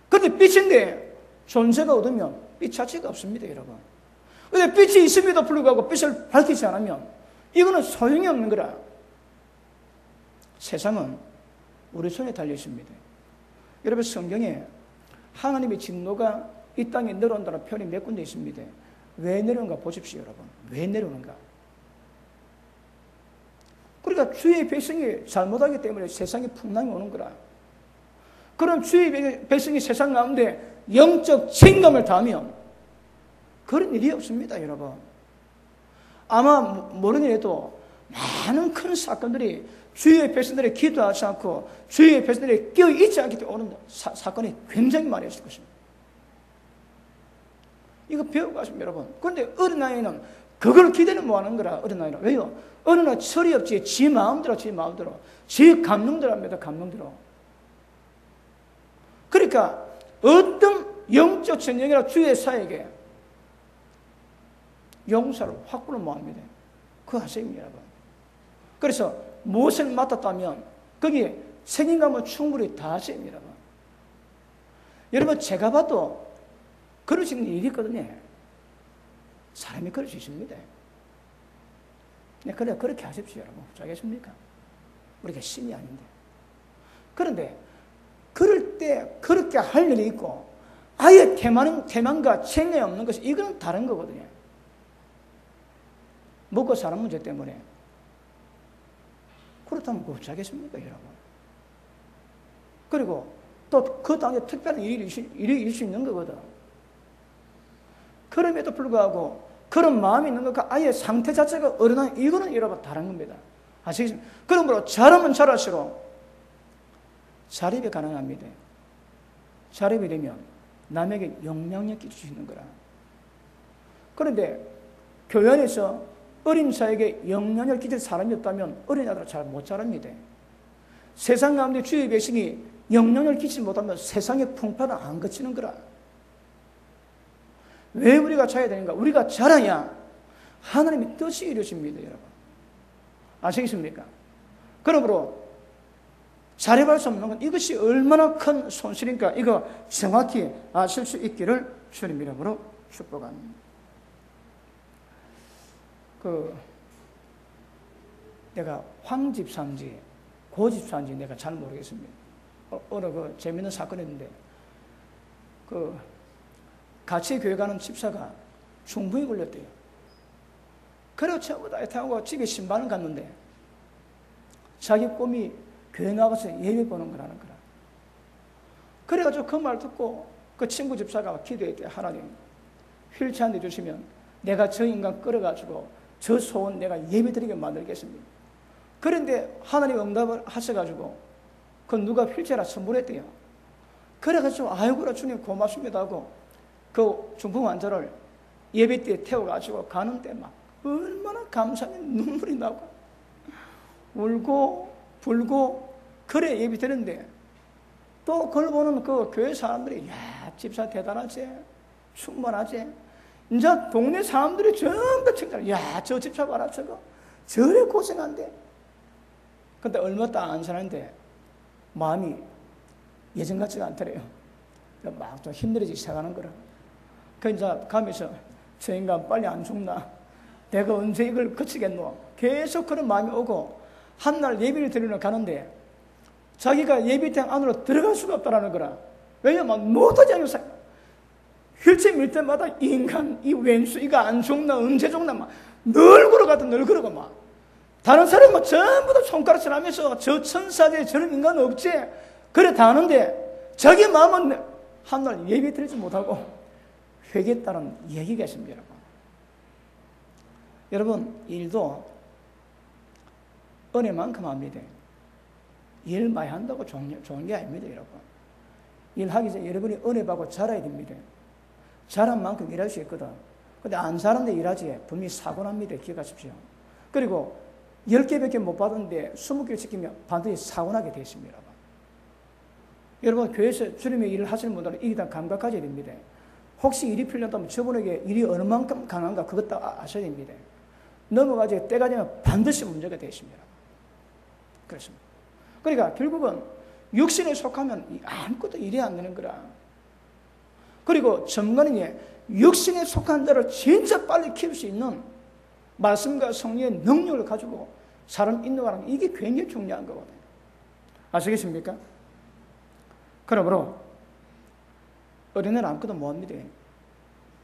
그런데 빛인데 존재가 얻으면 빛 자체가 없습니다, 여러분. 그런데 빛이 있음에도 불구하고 빛을 밝히지 않으면 이거는 소용이 없는 거라. 세상은 우리 손에 달려 있습니다. 여러분, 성경에 하나님의 진노가 이 땅에 내려온다는 표현이 몇 군데 있습니다. 왜 내려오는가 보십시오, 여러분. 왜 내려오는가? 그러니까 주의 백성이 잘못하기 때문에 세상에 풍랑이 오는 거라. 그럼 주의 백성이 세상 가운데 영적 책임감을 다하면 그런 일이 없습니다, 여러분. 아마 모르는 해도 많은 큰 사건들이 주의 백성들이 기도하지 않고 주의 백성들이 끼어있지 않기 때문에 오는 사건이 굉장히 많이 있을 것입니다. 이거 배우고 가십니다, 여러분. 그런데 어린 아이는 그걸 기대는 못하는 거라. 어린 아이는. 왜요? 어린 아이 철이 없지. 지 마음대로 지 감동대로 합니다. 감동대로. 그러니까 어떤 영적 전쟁이나 주의 사에게 용서를 확보를 못합니다. 그거 하세요, 여러분. 그래서 무엇을 맡았다면 거기에 책임감을 충분히 다하세요, 여러분. 여러분, 제가 봐도 그럴 수 있는 일이 있거든요. 사람이 그럴 수 있습니다. 그래, 그렇게 하십시오, 여러분. 알겠습니까? 우리가 신이 아닌데. 그런데 그럴 때 그렇게 할 일이 있고 아예 태만과 책임이 없는 것이 이건 다른 거거든요. 먹고 사는 문제 때문에. 그렇다면 어쩌겠습니까, 여러분? 그리고 또 그 당에 특별한 일이 있을 수 있는 거거든. 그럼에도 불구하고 그런 마음이 있는 것과 아예 상태 자체가 어른한 이거는 여러분 다른 겁니다. 아시겠습니까? 그러므로 잘하면 잘할수록 자립이 가능합니다. 자립이 되면 남에게 영향력 끼칠 수 있는 거라. 그런데 교회 안에서 어린 자에게 영향을 끼칠 사람이 없다면 어린 아들은 잘 못 자랍니다. 세상 가운데 주의 백성이 영향을 끼치지 못하면 세상의 풍파는 안 거치는 거라. 왜 우리가 자야 되는가? 우리가 자라야 하나님의 뜻이 이루어집니다, 여러분. 아시겠습니까? 그러므로 자립할 수 없는 건 이것이 얼마나 큰 손실인가 이거 정확히 아실 수 있기를 주님 이름으로 축복합니다. 내가 황집사인지 고집사인지 내가 잘 모르겠습니다. 어느 재밌는 사건이 있는데 같이 교회 가는 집사가 중풍이 걸렸대요. 그래서 전부 다 타고 집에 신발을 갔는데 자기 꿈이 교회 나가서 예배 보는 거라는 거라. 그래가지고 그 말 듣고 그 친구 집사가 기도했대. 하나님, 휠체어 한 대 주시면 내가 저 인간 끌어가지고 저 소원 내가 예배 드리게 만들겠습니다. 그런데 하나님 응답을 하셔가지고 그 누가 휠체어를 선물했대요. 그래가지고 아이고라 주님 고맙습니다 하고 그 중풍 환자를 예배 때 태워가지고 가는데 막 얼마나 감사하면 눈물이 나고 울고 불고 그래 예배 드렸는데 또 그걸 보는 그 교회 사람들이 야 집사 대단하지 충분하지 이제 동네 사람들이 전부 칭찬 야저 집사 봐라 저거 저래 고생한대. 근데 얼마 딱 안 사는데 마음이 예전 같지가 않더래요. 막 좀 힘들어지기 시작하는 거라. 그 이제 가면서 저 인간 빨리 안 죽나? 내가 언제 이걸 거치겠노? 계속 그런 마음이 오고 한날 예배를 드리러 가는데 자기가 예배당 안으로 들어갈 수가 없다라는 거라. 왜냐면 못하지 않는 사람. 휠체어 밀 때마다 이 인간, 이 왼수, 이거 안 죽나? 언제 죽나? 막 늘 걸어가도 늘 걸어가 막. 다른 사람은 전부 다 손가락질 하면서 저 천사제 저런 인간은 없지. 그래 다 하는데 자기 마음은 한날 예배 드리지 못하고 회개했다는 얘기가 있습니다. 여러분 일도 은혜만큼 합니다. 일 많이 한다고 좋은 게 아닙니다. 여러분 일하기 전에 여러분이 은혜 받고 잘해야 됩니다. 잘한 만큼 일할 수 있거든. 근데 안 잘하는데 일하지 분명히 사고 납니다. 기억하십시오. 그리고 10개밖에 못 받았는데 20개 지키면 반드시 사고 나게 되어 있습니다. 여러분 교회에서 주님의 일을 하시는 분들은 이게 다 감각하셔야 됩니다. 혹시 일이 필요하다면 저분에게 일이 어느 만큼 강한가 그것도 아셔야 됩니다. 넘어가지 때가 되면 반드시 문제가 되어 있습니다. 그렇습니다. 그러니까 결국은 육신에 속하면 아무것도 일이 안 되는 거라. 그리고 전문가는 육신에 속한 자를 진짜 빨리 키울 수 있는 말씀과 성령의 능력을 가지고 사람 인도하는 게 이게 굉장히 중요한 거거든요. 아시겠습니까? 그러므로 어린애는 아무것도 못합니다.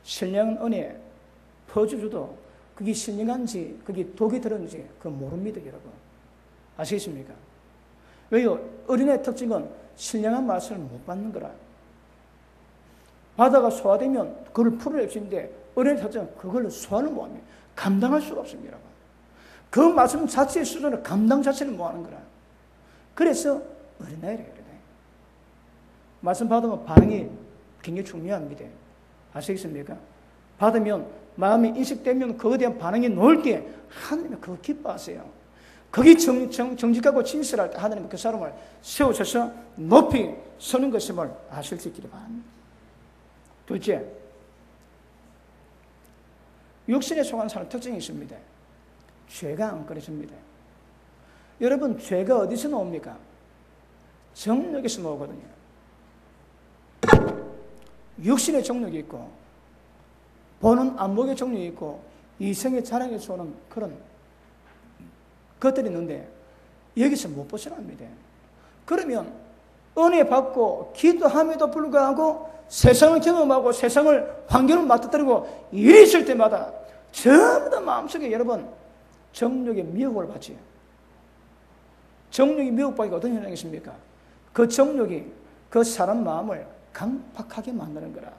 신령한 은혜 퍼주주도 그게 신령한지 그게 독이 들었는지 그거 모릅니다. 여러분 아시겠습니까? 왜요? 어린애의 특징은 신령한 말씀을 못 받는 거라. 바다가 소화되면 그걸 풀어낼 수 있는데 어린애의 특징은 그걸 소화를 못합니다. 감당할 수가 없습니다. 그 말씀 자체의 수준을 감당 자체를 못하는 거라. 그래서 어린아이래요. 말씀 받으면 반응이 굉장히 중요합니다. 아시겠습니까? 받으면 마음이 인식되면 그거에 대한 반응이 나올 때 하나님이 그거 기뻐하세요. 거기 정직하고 진실할 때 하나님은 그 사람을 세우셔서 높이 서는 것임을 아실 수 있기를 바랍니다. 둘째, 육신에 속한 사람 특징이 있습니다. 죄가 안 끊어집니다. 여러분 죄가 어디서 나옵니까? 정욕에서 나오거든요. 육신의 정욕이 있고 보는 안목의 정욕이 있고 이성의 자랑에서 오는 그런 것들이 있는데 여기서 못 벗어납니다. 그러면 은혜 받고 기도함에도 불구하고 세상을 경험하고 세상을 환경을 맞닥뜨리고 일이 있을 때마다 전부 다 마음속에 여러분 정욕의 미혹을 받지. 정욕이 미혹받기가 어떤 현상이 있습니까? 그 정욕이 그 사람 마음을 강팍하게 만드는 거라.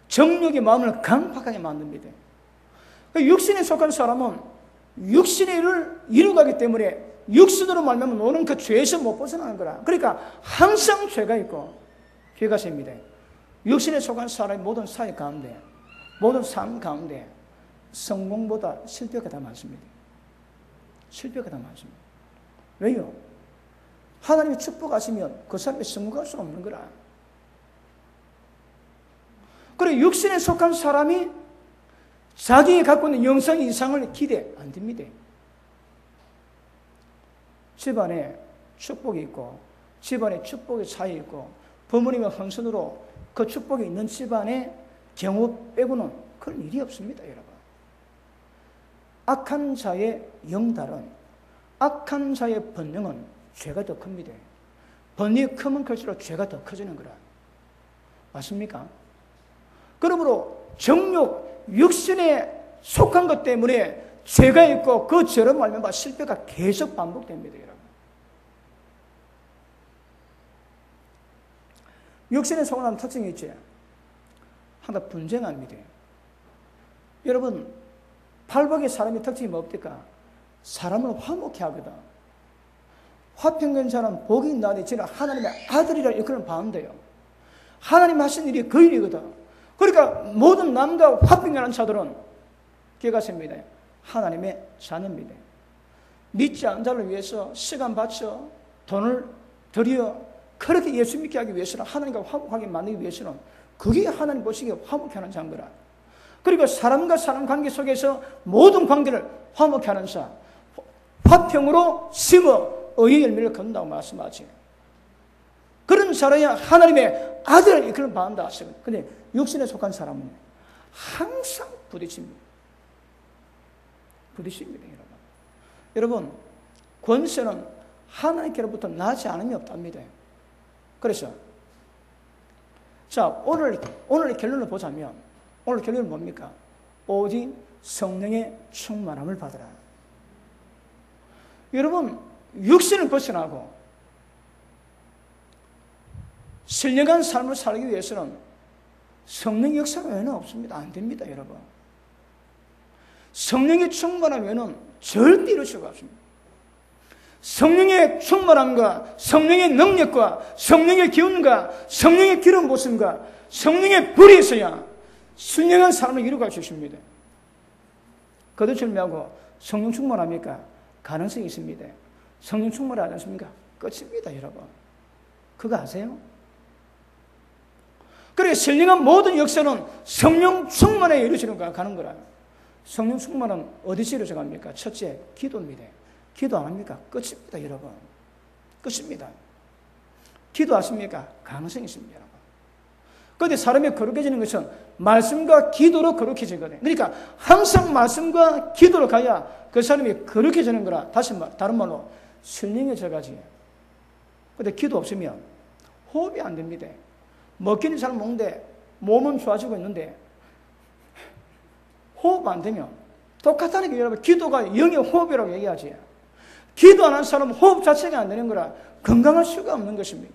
정욕이 마음을 강팍하게 만듭니다. 육신에 속한 사람은 육신의 일을 이루가기 때문에 육신으로 말하면 오는 그 죄에서 못 벗어나는 거라. 그러니까 항상 죄가 있고 죄가 셉니다. 육신에 속한 사람의 모든 사회 가운데 모든 삶 가운데 성공보다 실패가 더 많습니다. 실패가 더 많습니다. 왜요? 하나님이 축복하시면 그 사람이 성공할 수 없는 거라. 그리고 육신에 속한 사람이 자기가 갖고 있는 영성 이상을 기대 안 됩니다. 집안에 축복이 있고 집안에 축복의 차이 있고 부모님의 헌신으로 그 축복이 있는 집안에 경우 빼고는 그런 일이 없습니다. 여러분. 악한 자의 영달은 악한 자의 번영은 죄가 더 큽니다. 번영이 크면 클수록 죄가 더 커지는 거라. 맞습니까? 그러므로 정욕, 육신에 속한 것 때문에 죄가 있고 그 죄로 말미암아 실패가 계속 반복됩니다. 여러분. 육신에 속한 특징이 있지. 항상 분쟁합니다. 여러분, 팔복의 사람의 특징이 뭡니까? 사람을 화목해 하거든. 화평된 자는 복이 있나니 저는 하나님의 아들이라 이렇게 봐는데요. 하나님 하신 일이 그 일이거든. 그러니까 모든 남과 화평하는 자들은 기억하십니다. 하나님의 자녀입니다. 믿지 않는 자를 위해서 시간 바쳐 돈을 들여 그렇게 예수 믿게 하기 위해서는, 하나님과 화목하게 만들기 위해서는 그게 하나님 보시기에 화목해 하는 자인 거라. 그리고 사람과 사람 관계 속에서 모든 관계를 화목해 하는 자, 화평으로 심어 의의 열매를 거둔다고 말씀하지. 그런 사람이야 하나님의 아들을 이끌어 받는다 하시고. 근데 육신에 속한 사람은 항상 부딪힙니다. 부딪힙니다, 여러분. 여러분, 권세는 하나님께로부터 나지 않음이 없답니다. 그래서 자, 오늘의 결론을 보자면, 오늘 결론은 뭡니까? 오직 성령의 충만함을 받으라. 여러분, 육신을 벗어나고 신령한 삶을 살기 위해서는 성령의 역사 외에는 없습니다. 안 됩니다, 여러분. 성령의 충만함 외에는 절대 이룰 수가 없습니다. 성령의 충만함과 성령의 능력과 성령의 기운과 성령의 기름 부음과 성령의 불이 있어야 신령한 삶을 이루어갈 수 있습니다. 거듭절미하고 성령 충만합니까? 가능성이 있습니다. 성령 충만하지 않습니까? 끝입니다, 여러분. 그거 아세요? 그러니까 신령한 모든 역사는 성령 충만에 이루어지는 거야, 가는 거라. 성령 충만은 어디서 이루어져 갑니까? 첫째, 기도입니다. 기도 안 합니까? 끝입니다, 여러분. 끝입니다. 기도하십니까? 가능성이 있습니다, 여러분. 그런데 사람이 거룩해지는 것은 말씀과 기도로 거룩해지거든요. 그러니까 항상 말씀과 기도로 가야 그 사람이 거룩해지는 거라. 다른 말로 신령해져가지. 그런데 기도 없으면 호흡이 안 됩니다. 먹기는 잘 먹는데 몸은 좋아지고 있는데 호흡 안 되면 똑같다는 게, 여러분, 기도가 영의 호흡이라고 얘기하지. 기도 안 하는 사람은 호흡 자체가 안 되는 거라 건강할 수가 없는 것입니다.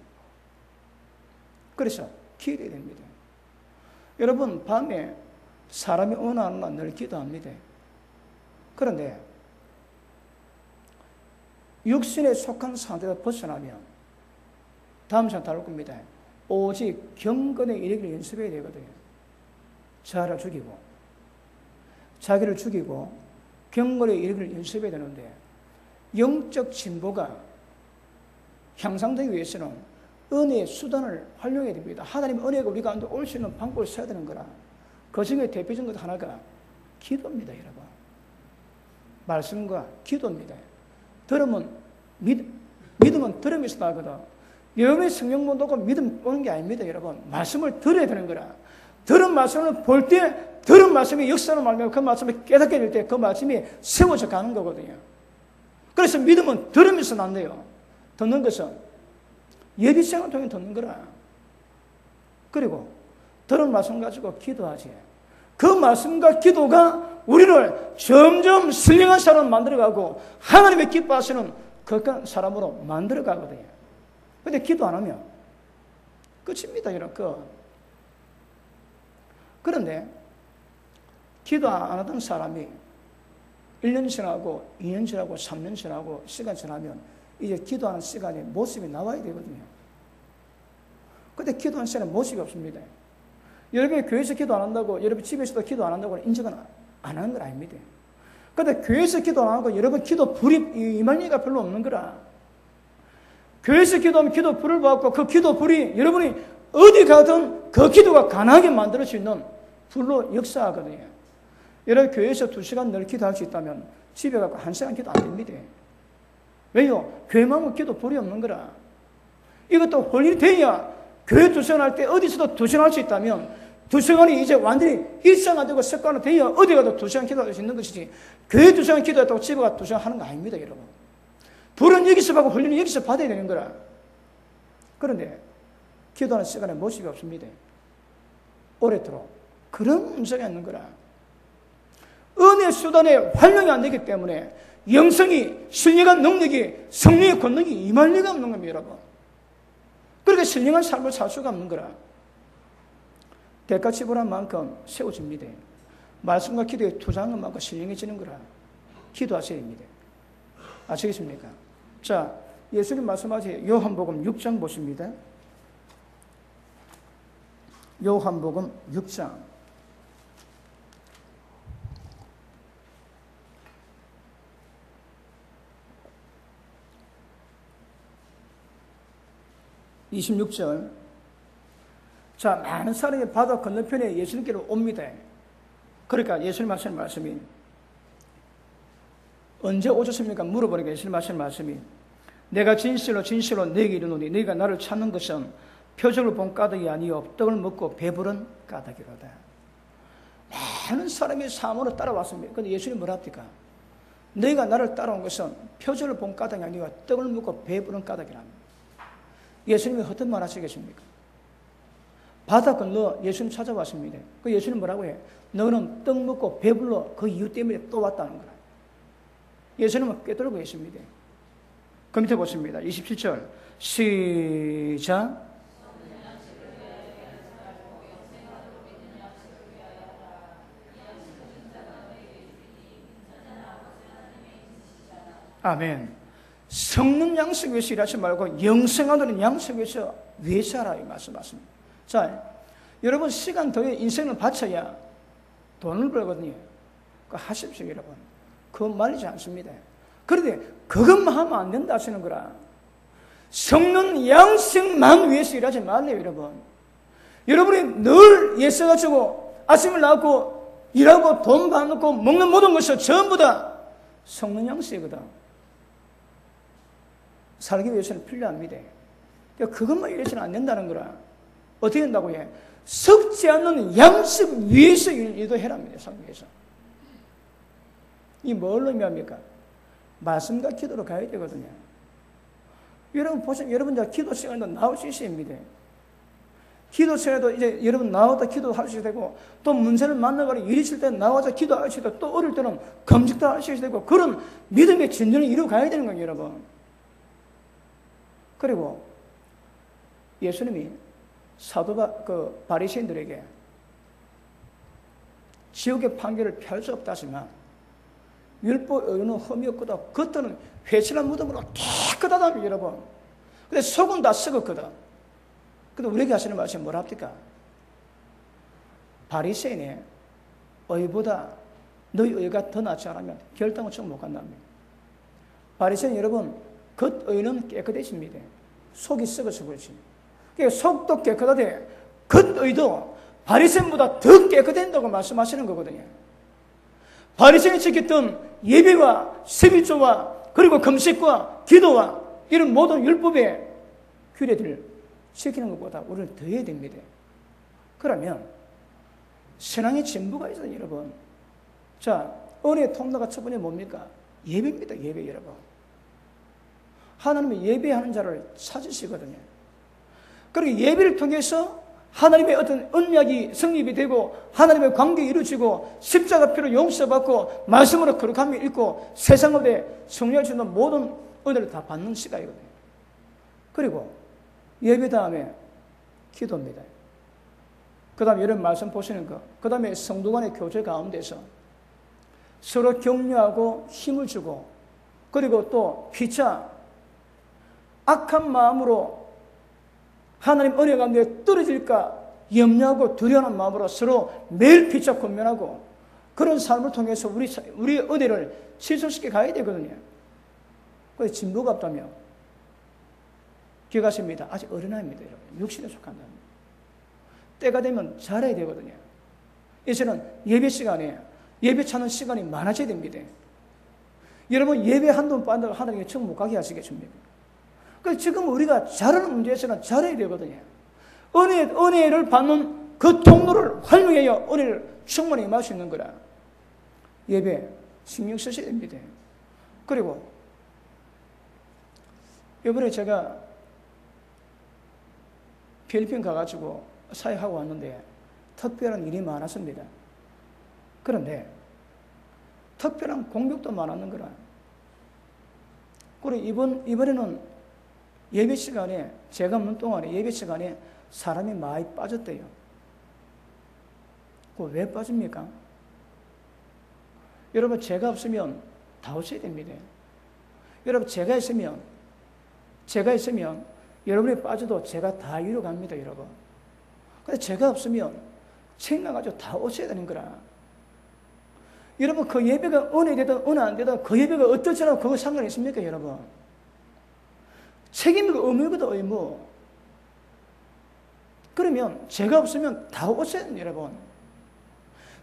그래서 기도해야 됩니다. 여러분, 밤에 사람이 어느 하나 늘 기도합니다. 그런데 육신에 속한 상태에서 벗어나면 다음 시간 다룰 겁니다. 오직 경건의 일을 연습해야 되거든요. 자기를 죽이고 경건의 일을 연습해야 되는데, 영적 진보가 향상되기 위해서는 은혜의 수단을 활용해야 됩니다. 하나님의 은혜가 우리 가운데 올 수 있는 방법을 써야 되는 거라. 그 중에 대표적인 것 하나가 기도입니다, 여러분. 말씀과 기도입니다. 들으면 믿음은 들음에서 나거든. 여러분의 성령 못 오고 믿음 오는 게 아닙니다, 여러분. 말씀을 들어야 되는 거라. 들은 말씀을 볼 때, 들은 말씀이 역사로 말하면 그 말씀을 깨닫게 될 때 그 말씀이 세워져 가는 거거든요. 그래서 믿음은 들으면서 난대요. 듣는 것은 예비생을 통해 듣는 거라. 그리고 들은 말씀 가지고 기도하지. 그 말씀과 기도가 우리를 점점 신령한 사람으로 만들어가고 하나님의 기뻐하시는 거룩한 사람으로 만들어가거든요. 그런데 기도 안 하면 끝입니다, 여러분. 그런데 기도 안 하던 사람이 1년 지나고 2년 지나고 3년 지나고 시간 지나면 이제 기도하는 시간에 모습이 나와야 되거든요. 그런데 기도하는 시간에 모습이 없습니다. 여러분이 교회에서 기도 안 한다고, 여러분 집에서도 기도 안 한다고 인정은 안 하는 건 아닙니다. 그런데 교회에서 기도 안 하고 여러분 기도 불이 임할 리가 별로 없는 거라. 교회에서 기도하면 기도 불을 받고 그 기도 불이 여러분이 어디 가든 그 기도가 가능하게 만들 수 있는 불로 역사하거든요. 여러분 교회에서 2시간 늘 기도할 수 있다면 집에 가서 1시간 기도 안 됩니다. 왜요? 교회만 기도 불이 없는 거라. 이것도 혼인이 돼야 교회 2시간 할 때 어디서도 2시간 할 수 있다면 2시간이 이제 완전히 일상화되고 습관화 돼야 어디 가도 2시간 기도할 수 있는 것이지, 교회 2시간 기도했다고 집에 가서 2시간 하는 거 아닙니다, 여러분. 불은 여기서 받고 혼인은 여기서 받아야 되는 거라. 그런데 기도하는 시간에 모습이 없습니다. 오래도록 그런 문제가 있는 거라. 은혜 수단에 활용이 안 되기 때문에 영성이, 신령한 능력이, 성령의 권능이 임할 리가 없는 겁니다, 여러분. 그렇게 신령한 삶을 살 수가 없는 거라. 대가 지불한 만큼 세워집니다. 말씀과 기도에 투자하는 만큼 신령해지는 거라. 기도하셔야 됩니다. 아시겠습니까? 자, 예수님 말씀하세요. 요한복음 6장 보십니다. 요한복음 6장 26절. 자, 많은 사람이 바다 건너편에 예수님께로 옵니다. 그러니까 예수님 하시는 말씀이 언제 오셨습니까? 물어보니까 예수님 하시는 말씀이 내가 진실로 진실로 너에게 이르노니 너희가 나를 찾는 것은 표적을 본 까닭이 아니요 떡을 먹고 배부른 까닭이로다. 많은 사람이 사모로 따라왔습니다. 그런데 예수님 뭐라 합니까? 너희가 나를 따라온 것은 표적을 본 까닭이 아니고 떡을 먹고 배부른 까닭이랍니다. 예수님이 어떤 말 하시겠습니까? 바다 건너 예수님 찾아왔습니다. 그 예수님 뭐라고 해? 너는 떡 먹고 배불러 그 이유 때문에 또 왔다는 거라. 예수님은 꿰뚫고 계십니다. 그 밑에 보십니다. 27절 시작. 아멘. 성능 양식 위해서 일하지 말고 영생하는 양식 위해서 하라 이 말씀하십니다. 자, 여러분 시간 더해 인생을 바쳐야 돈을 벌거든요. 그거 하십시오, 여러분. 그건 말리지 않습니다. 그런데 그것만 하면 안 된다 하시는 거라. 성능 양식만 위해서 일하지 말래요, 여러분. 여러분이 늘 예서가지고 아침을 나가고 일하고 돈 받고 먹는 모든 것이 전부 다 성능 양식이거든. 살기 위해서는 필요합니다. 그것만 일해서는 안 된다는 거라. 어떻게 된다고 해? 썩지 않는 양식 위해서 일도 해랍니다. 살기 위해서. 이 뭘 의미합니까? 말씀과 기도로 가야 되거든요. 여러분 보시면 여러분 기도 시간도 나올 수 있어야 합니다. 기도 시간에도 이제 여러분 나와서 기도할 수 되고 또 문제를 만나고 일이 있을 때 나와서 기도할 수 있고 또 어릴 때는 금식도 할 수 되고 그런 믿음의 진전을 이루어 가야 되는 거예요, 여러분. 그리고 예수님이 바리새인들에게 지옥의 판결을 펼 수 없다 하지만 율법 의는 흠이 없거든. 겉은 회칠한 무덤으로 깨끗하다며, 여러분. 근데 속은 다 썩었거든. 근데 우리에게 하시는 말씀이 뭐라 합니까? 바리새인의 의보다 너희 의가 더 낫지 않으면 결단을 좀 못 간답니다. 바리새인 여러분, 겉의는 깨끗해집니다. 속이 썩어서 그렇지. 그러니까 속도 깨끗하되 겉의도 바리새인보다 더 깨끗해진다고 말씀하시는 거거든요. 바리새인이 지켰던 예배와 세비조와 그리고 금식과 기도와 이런 모든 율법의 규례들을 지키는 것보다 우리는 더 해야 됩니다. 그러면 신앙의 진보가 있어요, 여러분. 자, 은혜의 통로가 첫 번째 뭡니까? 예배입니다, 예배, 여러분. 하나님의 예배하는 자를 찾으시거든요. 그리고 예배를 통해서 하나님의 어떤 언약이 성립이 되고 하나님의 관계가 이루어지고 십자가 피로 용서받고 말씀으로 거룩함이 있고 세상에 성령을 주는 모든 은혜를 다 받는 시간이거든요. 그리고 예배 다음에 기도입니다. 그 다음에 이런 말씀 보시는 거, 그 다음에 성도 간의 교제 가운데서 서로 격려하고 힘을 주고 그리고 또 피차 악한 마음으로 하나님 은혜 가운데 떨어질까 염려하고 두려워하는 마음으로 서로 매일 피차 권면하고 그런 삶을 통해서 우리 은혜를 실천시켜 가야 되거든요. 그래서 진보가 없다면 기억하십니다. 아직 어린아이입니다, 여러분. 육신에 속한다. 때가 되면 잘해야 되거든요. 이제는 예배 시간에 예배 찾는 시간이 많아져야 됩니다. 여러분 예배 한돈 빠진다고 하나님께 처음 못 가게 하시겠습니까? 그래서 지금 우리가 잘하는 문제에서는 잘해야 되거든요. 은혜를 받는 그 통로를 활용해야 은혜를 충분히 임할 수 있는 거라. 예배 신경 쓰셔야 됩니다. 그리고 이번에 제가 필리핀 가가지고 사역하고 왔는데 특별한 일이 많았습니다. 그런데 특별한 공격도 많았는 거라. 그리고 이번에는 예배 시간에, 제가 없는 동안에 예배 시간에 사람이 많이 빠졌대요. 그거 왜 빠집니까? 여러분, 제가 없으면 다 오셔야 됩니다. 여러분, 제가 있으면 여러분이 빠져도 제가 다 이뤄갑니다, 여러분. 근데 제가 없으면 생각가지고 다 오셔야 되는 거라. 여러분, 그 예배가 은혜 되든 은혜 안 되든 그 예배가 어떨지라도 그거 상관이 있습니까, 여러분? 책임이고 의무이거든, 의무. 그러면 제가 없으면 다 오셔야 됩니다, 여러분.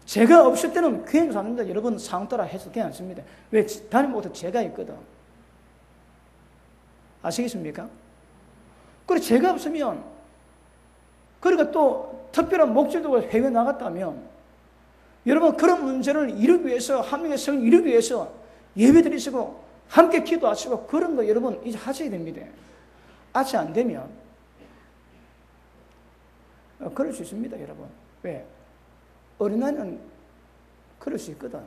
제가 없을 때는 그냥 삽니다. 여러분 상황 따라 해서 그냥 안 씁니다. 왜? 다른 모두 제가 있거든. 아시겠습니까? 그리고 제가 없으면, 그러니까 또 특별한 목적으로 해외 나갔다면, 여러분 그런 문제를 이루기 위해서, 한 명의 성을 이루기 위해서 예배 드리시고 함께 기도하시고 그런 거 여러분 이제 하셔야 됩니다. 아직 안 되면 그럴 수 있습니다, 여러분. 왜? 어린아이는 그럴 수 있거든.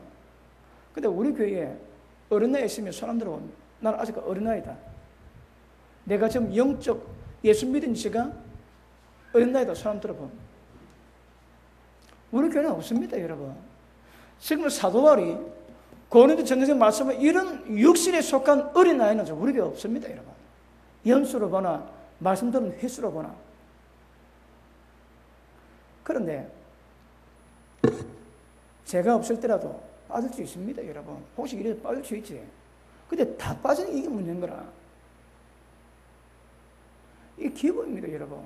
근데 우리 교회에 어린아이 있으면 사람들은 나는 아직 어린아이다. 내가 지금 영적 예수 믿은 지가 어린아이다 사람들은 보면. 우리 교회는 없습니다, 여러분. 지금 사도 바울이 고린도 전서에 말씀은 이런 육신에 속한 어린아이는 우리 교회 없습니다, 여러분. 연수로 보나 말씀 들은 횟수로 보나. 그런데 제가 없을 때라도 빠질 수 있습니다, 여러분. 혹시 이래서 빠질 수 있지. 근데 다 빠지는 이게 문제인 거라. 이게 기본입니다, 여러분.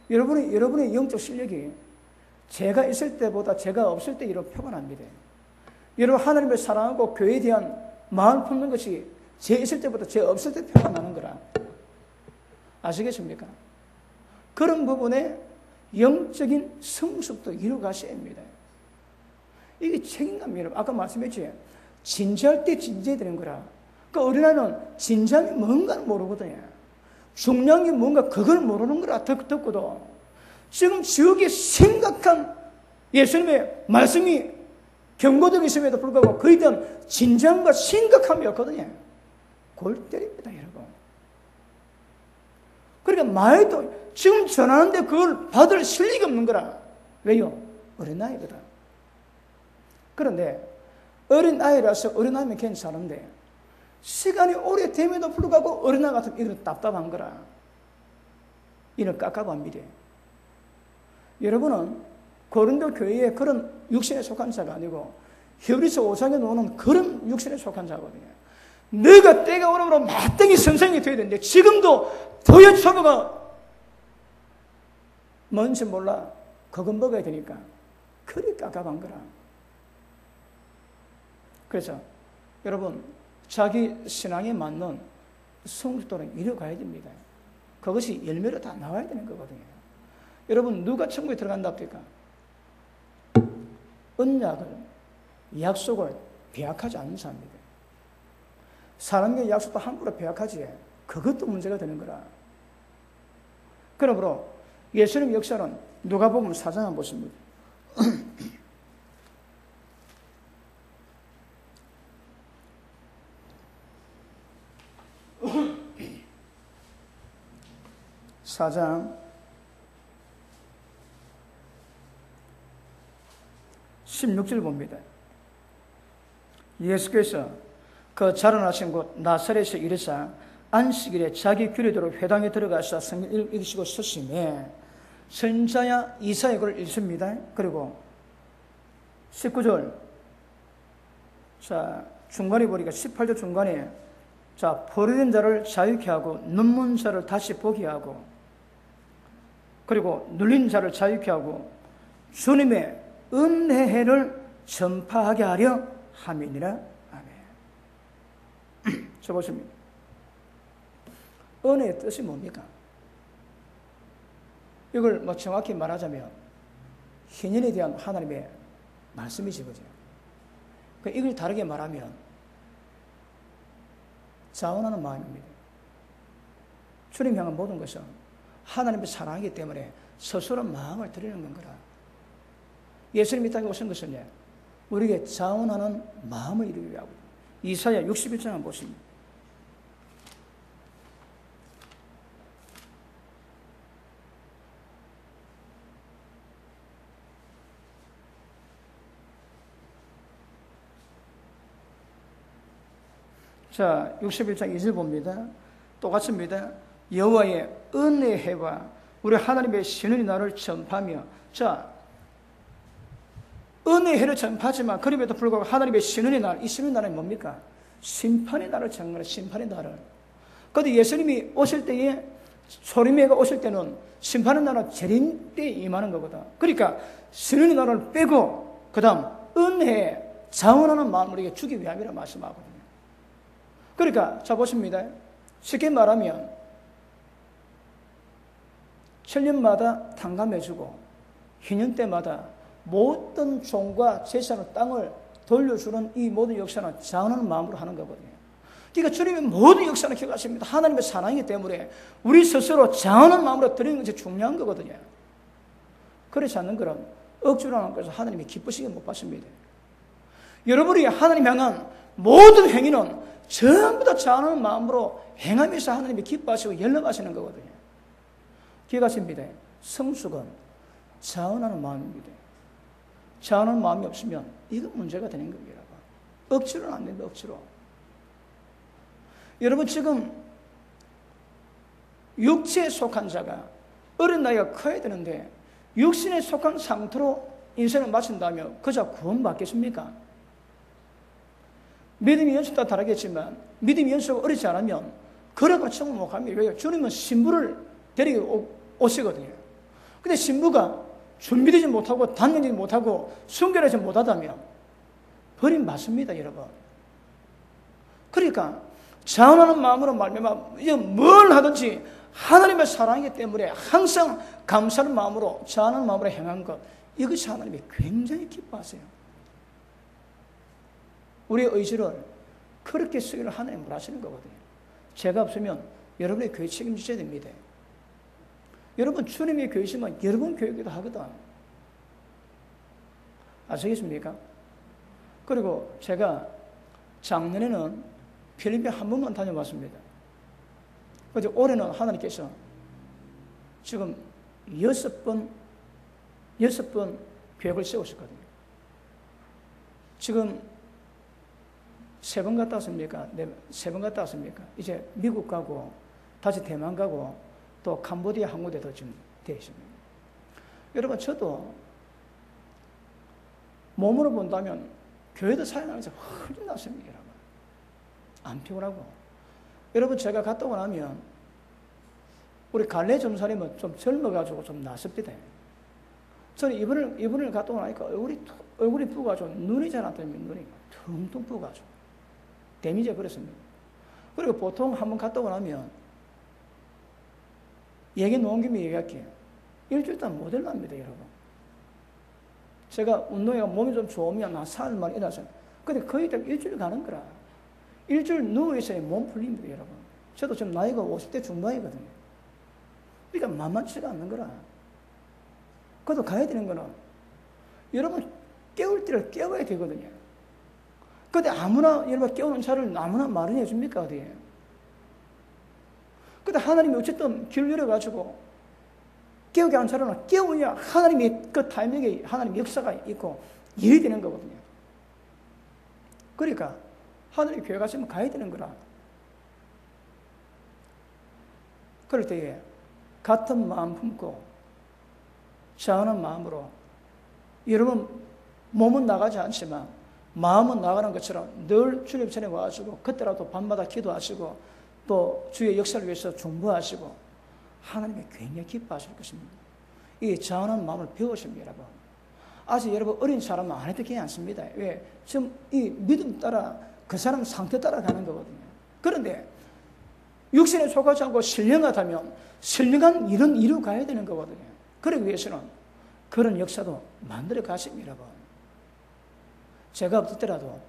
여러분의 영적 실력이 제가 있을 때보다 제가 없을 때 이렇게 표가 납니다. 여러분, 하나님을 사랑하고 교회에 대한 마음을 품는 것이 제 있을 때보다 제 없을 때 표가 나는 거라. 아시겠습니까? 그런 부분에 영적인 성숙도 이루어가셔야 합니다. 이게 책임감이에요. 아까 말씀했지. 진지할 때 진지해야 되는 거라. 그 어린아이는 진지함이 뭔가를 모르거든요. 중요한 게 뭔가 그걸 모르는 거라. 듣고도. 지금 지옥에 심각한 예수님의 말씀이 경고되고 있음에도 불구하고 그에 대한 진지함과 심각함이 없거든요. 골 때립니다, 여러분. 그러니까 말도 지금 전하는데 그걸 받을 실력이 없는 거라. 왜요? 어린아이거든. 그런데 어린아이라서 어린아이면 괜찮은데 시간이 오래됨에도 불구하고 어린아이 같으면 이런 답답한 거라. 이런 깝깝합니다. 여러분은 고린도 교회에 그런 육신에 속한 자가 아니고 히브리서 5장에 나오는 그런 육신에 속한 자거든요. 너가 때가 오므로 마땅히 선생이 되어야 되는데 지금도 도연 초보가 뭔지 몰라. 그건 먹어야 되니까. 그리 깝깝한 거라. 그래서 여러분 자기 신앙에 맞는 성숙도를 이뤄가야 됩니다. 그것이 열매로 다 나와야 되는 거거든요. 여러분 누가 천국에 들어간답니까? 언약을, 약속을 배약하지 않는 사람입니다. 사람의 약속도 함부로 배약하지. 그것도 문제가 되는 거라. 그러므로 예수님 역사는 누가복음 4장 한번 보십니다. (4장) 16절 봅니다. 예수께서 그 자라나신 곳 나사렛에서 이르사 안식일에 자기 규례대로 회당에 들어가서 성경 읽으시고 서심에 선자야 이사야 글 읽습니다. 그리고 19절 자 중간에 보니까 18절 중간에 자 포로된 자를 자유케 하고 눈먼 자를 다시 보게 하고 그리고 눌린 자를 자유케 하고 주님의 은혜를 전파하게 하려 함이니라. 아멘. 저 보십니다. 은혜의 뜻이 뭡니까? 이걸 뭐 정확히 말하자면 희년에 대한 하나님의 말씀이지 그죠? 이걸 다르게 말하면 자원하는 마음입니다. 주님 향한 모든 것은 하나님의 사랑이기 때문에 스스로 마음을 드리는 건거라. 예수님이 이 땅에 오신 것은 우리에게 자원하는 마음을 이루기 위하고. 이사야 61장 한번 보십니다. 자, 61장 2절 봅니다. 똑같습니다. 여호와의 은혜의 해와 우리 하나님의 신은이 나를 전파하며. 자, 은혜의 해를 전파하지만 그럼에도 불구하고 하나님의 신은의 날, 이 신은의 날은 뭡니까? 심판의 날을 전하는 심판의 날을. 그런데 예수님이 오실 때에, 소리매가 오실 때는 심판의 날은 재림 때에 임하는 거거든. 그러니까 신은의 날을 빼고 그 다음 은혜에 자원하는 마음을 우리에게 주기 위함이라 말씀하거든요. 그러니까 자 보십니다. 쉽게 말하면 7년마다 탕감해주고 희년 때마다 모든 종과 재산의 땅을 돌려주는 이 모든 역사는 자원하는 마음으로 하는 거거든요. 그러니까 주님의 모든 역사는 기억하십니다. 하나님의 사랑이기 때문에 우리 스스로 자원하는 마음으로 드리는 것이 중요한 거거든요. 그렇지 않는 거는 억지로 하는 것을 하나님이 기쁘시게 못 받습니다. 여러분이 하나님 향한 모든 행위는 전부 다 자원하는 마음으로 행하면서 하나님이 기뻐하시고 연락하시는 거거든요. 기억하십니다. 성숙은 자원하는 마음입니다. 자원하는 마음이 없으면 이거 문제가 되는 겁니다. 억지로는 안 된다. 억지로. 여러분 지금 육체에 속한 자가 어린 나이가 커야 되는데 육신에 속한 상태로 인생을 마친다면 그 자 구원받겠습니까? 믿음의 연수도 다르겠지만 믿음의 연수가 어리지 않으면 그래가 청을 못 합니다. 왜요? 주님은 신부를 데리고 오시거든요. 근데 신부가 준비되지 못하고 단련되지 못하고 순결하지 못하다면 버림 맞습니다, 여러분. 그러니까 자원하는 마음으로 말미암아 뭘 하든지 하나님의 사랑이기 때문에 항상 감사하는 마음으로 자원하는 마음으로 행한 것, 이것이 하나님이 굉장히 기뻐하세요. 우리의 의지를 그렇게 쓰기를 하나님 원하시는 거거든요. 제가 없으면 여러분의 교회 책임지셔야 됩니다. 여러분 주님의 교회시면 여러분 교회이기도 하거든. 아시겠습니까? 그리고 제가 작년에는 필리핀 한 번만 다녀왔습니다. 그런데 올해는 하나님께서 지금 6번 계획을 세우셨거든요. 지금 3번 갔다 왔습니까? 네, 3번 갔다 왔습니까? 이제 미국 가고 다시 대만 가고 또 캄보디아 한 군데도 지금 되어 있습니다. 여러분 저도 몸으로 본다면 교회도 사역하면서 훨씬 낫습니다. 여러분 안 피곤하고. 여러분 제가 갔다 오고 나면 우리 갈래 점사님은 좀 젊어가지고 좀 낫습니다. 저는 이분을 갔다 오고 나니까 얼굴이 부어가지고 눈이 잘 안 뜨면 눈이 퉁퉁 부어가지고 데미지가 그렇습니다. 그리고 보통 한번 갔다 오고 나면 얘기 놓은 김에 얘기할게요. 일주일 동안 못 일납니다, 여러분. 제가 운동에 몸이 좀 좋으면 한 4일만 일어나서 근데 거의 다 일주일 가는 거라. 일주일 누워있어야 몸 풀립니다, 여러분. 저도 지금 나이가 50대 중반이거든요. 그러니까 만만치가 않는 거라. 그래도 가야 되는 거는 여러분 깨울 때를 깨워야 되거든요. 근데 아무나 여러분 깨우는 자를 아무나 마련해 줍니까 어디에? 근데 하나님이 어쨌든 길 열어가지고 깨우게 하는 자는 깨우냐 하나님의 그 타이밍에 하나님의 역사가 있고 일이 되는 거거든요. 그러니까 하나님 교회 가시면 가야 되는 거라. 그럴 때에 같은 마음 품고 자원한 마음으로 여러분 몸은 나가지 않지만 마음은 나가는 것처럼 늘 주님 전에 와가지고 그때라도 밤마다 기도하시고 또 주의 역사를 위해서 중보하시고 하나님이 굉장히 기뻐하실 것입니다. 이 자원한 마음을 배우십니다, 여러분. 아직 여러분 어린 사람은 안 해도 괜찮습니다. 왜? 지금 이 믿음 따라 그 사람 상태 따라 가는 거거든요. 그런데 육신에 속하지 않고 신령하다면 신령한 일은 이루 가야 되는 거거든요. 그러기 위해서는 그런 역사도 만들어 가십니다, 여러분. 제가 없을 때라도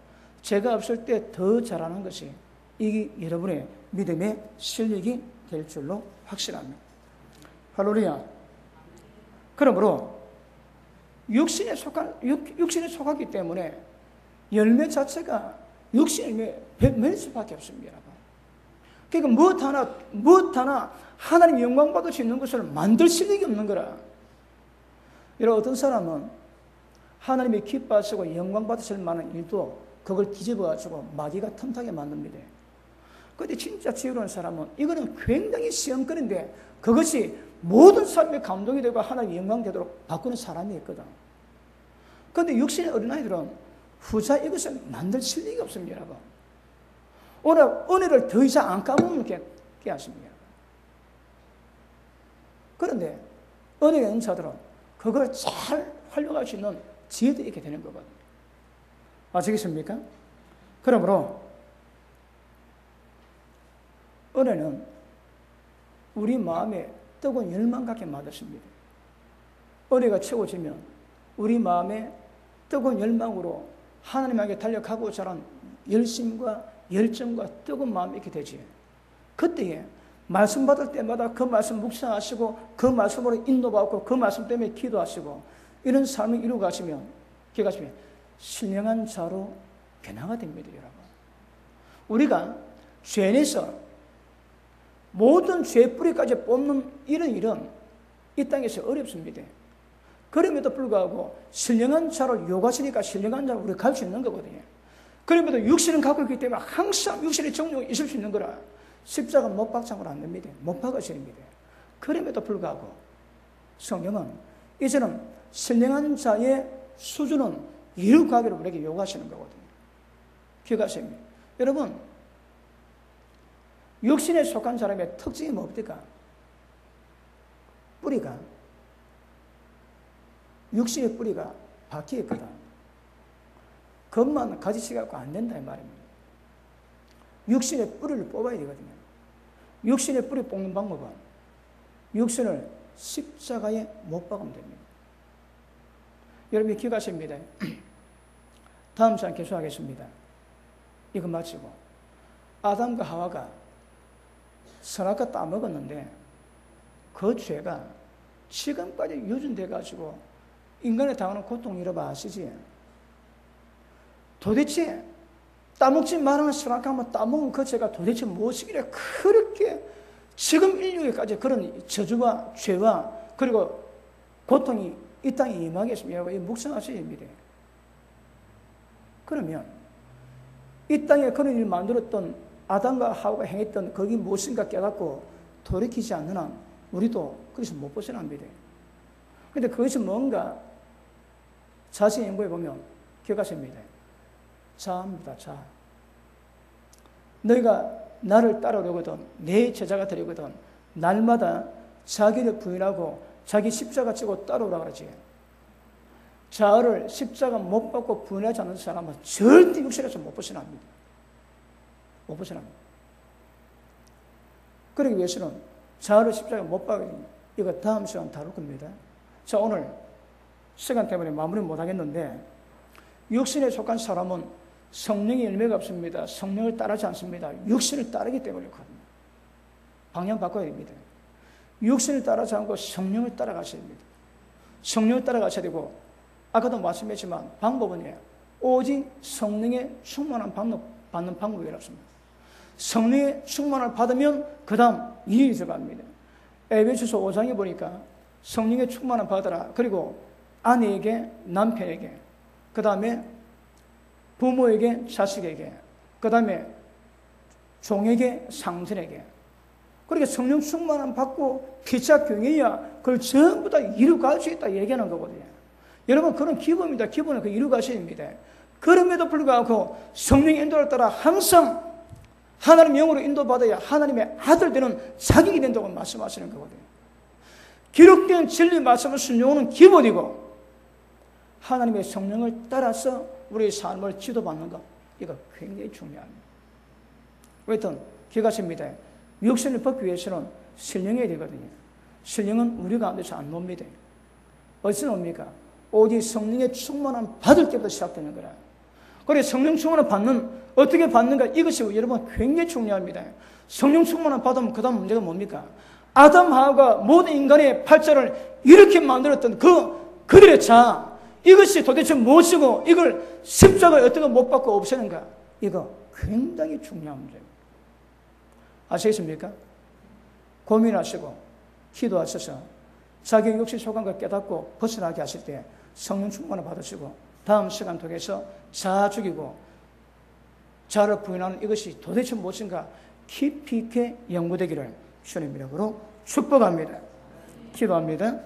제가 없을 때 더 잘하는 것이 이게 여러분의 믿음의 실력이 될 줄로 확신합니다. 할렐루야. 그러므로 육신에 속하기 때문에 열매 자체가 육신의 맺을 수밖에 없습니다. 그러니까 무엇 하나 하나님 영광 받을 수 있는 것을 만들 실력이 없는 거라. 여러분, 어떤 사람은 하나님이 기뻐하시고 영광 받으실 만한 일도 그걸 뒤집어가지고 마귀가 틈타게 만듭니다. 그런데 진짜 지혜로운 사람은 이거는 굉장히 시험거리인데 그것이 모든 삶의 감동이 되고 하나님의 영광 되도록 바꾸는 사람이 있거든. 그런데 육신의 어린아이들은 후자 이것을 만들 실력이 없습니다. 여러분. 오늘 은혜를 더 이상 안 까먹으면 깨닫습니다. 그런데 은혜의 은사들은 그걸 잘 활용할 수 있는 지혜도 있게 되는 거거든요. 아시겠습니까? 그러므로 은혜는 우리 마음에 뜨거운 열망 갖게 만들습니다. 은혜가 채워지면 우리 마음에 뜨거운 열망으로 하나님에게 달려가고자 하는 열심과 열정과 뜨거운 마음이 있게 되지. 그때에 말씀 받을 때마다 그 말씀 묵상하시고 그 말씀으로 인도받고 그 말씀 때문에 기도하시고 이런 삶을 이루어가시면 기억하시면 신령한 자로 변화가 됩니다. 여러분. 우리가 죄 내서 모든 죄 뿌리까지 뽑는 이런 일은 이 땅에서 어렵습니다. 그럼에도 불구하고 신령한 자를 요구하시니까 신령한 자로 우리가 갈 수 있는 거거든요. 그럼에도 육신은 갖고 있기 때문에 항상 육신의 정욕이 있을 수 있는 거라 십자가 못 박상으로 안 됩니다. 못 박으셔야 됩니다. 그럼에도 불구하고 성령은 이제는 신령한 자의 수준은 이루가기를 우리에게 요구하시는 거거든요. 기억하세요. 여러분, 육신에 속한 사람의 특징이 뭡니까? 뿌리가, 육신의 뿌리가 박혀 있거든. 겉만 가지치 갖고 안 된다 이 말입니다. 육신의 뿌리를 뽑아야 되거든요. 육신의 뿌리 뽑는 방법은 육신을 십자가에 못 박으면 됩니다. 여러분이 기억하십니다. 다음 시간 계속하겠습니다. 이거 마치고 아담과 하와가 선악과 따먹었는데 그 죄가 지금까지 유전돼 가지고 인간에 당하는 고통을 여러분 아시지? 도대체 따먹지 말라는 선악과만 따먹은 그 죄가 도대체 무엇이길래 그렇게 지금 인류에까지 그런 저주와 죄와 그리고 고통이 이 땅에 임하겠습니까? 이 묵상하셔야 됩니다. 그러면 이 땅에 그런 일을 만들었던 아담과 하와가 행했던 거기 무엇인가 깨닫고 돌이키지 않는 한 우리도 그것을 못 벗어납니다. 그런데 그것이 뭔가 자신 연구해 보면 기억하십니다. 자입니다. 자. 너희가 나를 따르려거든 내 제자가 되려거든 날마다 자기를 부인하고 자기 십자가 지고 따라오라 그러지. 자아를 십자가 못 받고 부인하지 않는 사람은 절대 육신에서 못 벗어납니다. 못 벗어납니다. 그러기 위해서는 자아를 십자가 못 박거든요. 이거 다음 시간 다룰 겁니다. 자, 오늘 시간 때문에 마무리 못 하겠는데 육신에 속한 사람은 성령의 열매가 없습니다. 성령을 따르지 않습니다. 육신을 따르기 때문에 그렇거든요. 방향 바꿔야 됩니다. 육신을 따르지 않고 성령을 따라가셔야 됩니다. 성령을 따라가셔야 되고 아까도 말씀했지만 방법은 오직 성령의 충만한 받는 방법이 없습니다. 성령의 충만을 받으면 그 다음 일이 들어갑니다. 에베소서 5장에 보니까 성령의 충만을 받아라. 그리고 아내에게 남편에게 그 다음에 부모에게 자식에게 그 다음에 종에게 상전에게 그렇게 성령 충만을 받고 피차 경외야 그걸 전부 다 이루갈 수 있다 얘기하는 거거든요. 여러분 그런 기본입니다. 기본은 그 이루가셔야 됩니다. 그럼에도 불구하고 성령의 인도를 따라 항상 하나님의 영으로 인도받아야 하나님의 아들 되는 자격이 된다고 말씀하시는 거거든요. 기록된 진리 말씀을 순종하는 기본이고 하나님의 성령을 따라서 우리의 삶을 지도받는 것 이거 굉장히 중요합니다. 왜든 기억하십니다. 육신을 벗기 위해서는 신령해야 되거든요. 신령은 우리 가운데서 안 놉니다. 어디서 놉니까? 오직 성령의 충만함 받을 때부터 시작되는 거라. 그래서 성령 충만함 어떻게 받는가 이것이 여러분 굉장히 중요합니다. 성령 충만함 받으면 그 다음 문제가 뭡니까? 아담 하와가 모든 인간의 팔자를 이렇게 만들었던 그들의 자아 이것이 도대체 무엇이고 이걸 십자가에 어떻게 못 받고 없애는가? 이거 굉장히 중요한 문제입니다. 아시겠습니까? 고민하시고 기도하셔서 자기 욕심 소관을 깨닫고 벗어나게 하실 때 성령 충만을 받으시고 다음 시간 통해서 자 죽이고 자를 부인하는 이것이 도대체 무엇인가 깊이 있게 연구되기를 주님 이름으로 축복합니다. 기도합니다.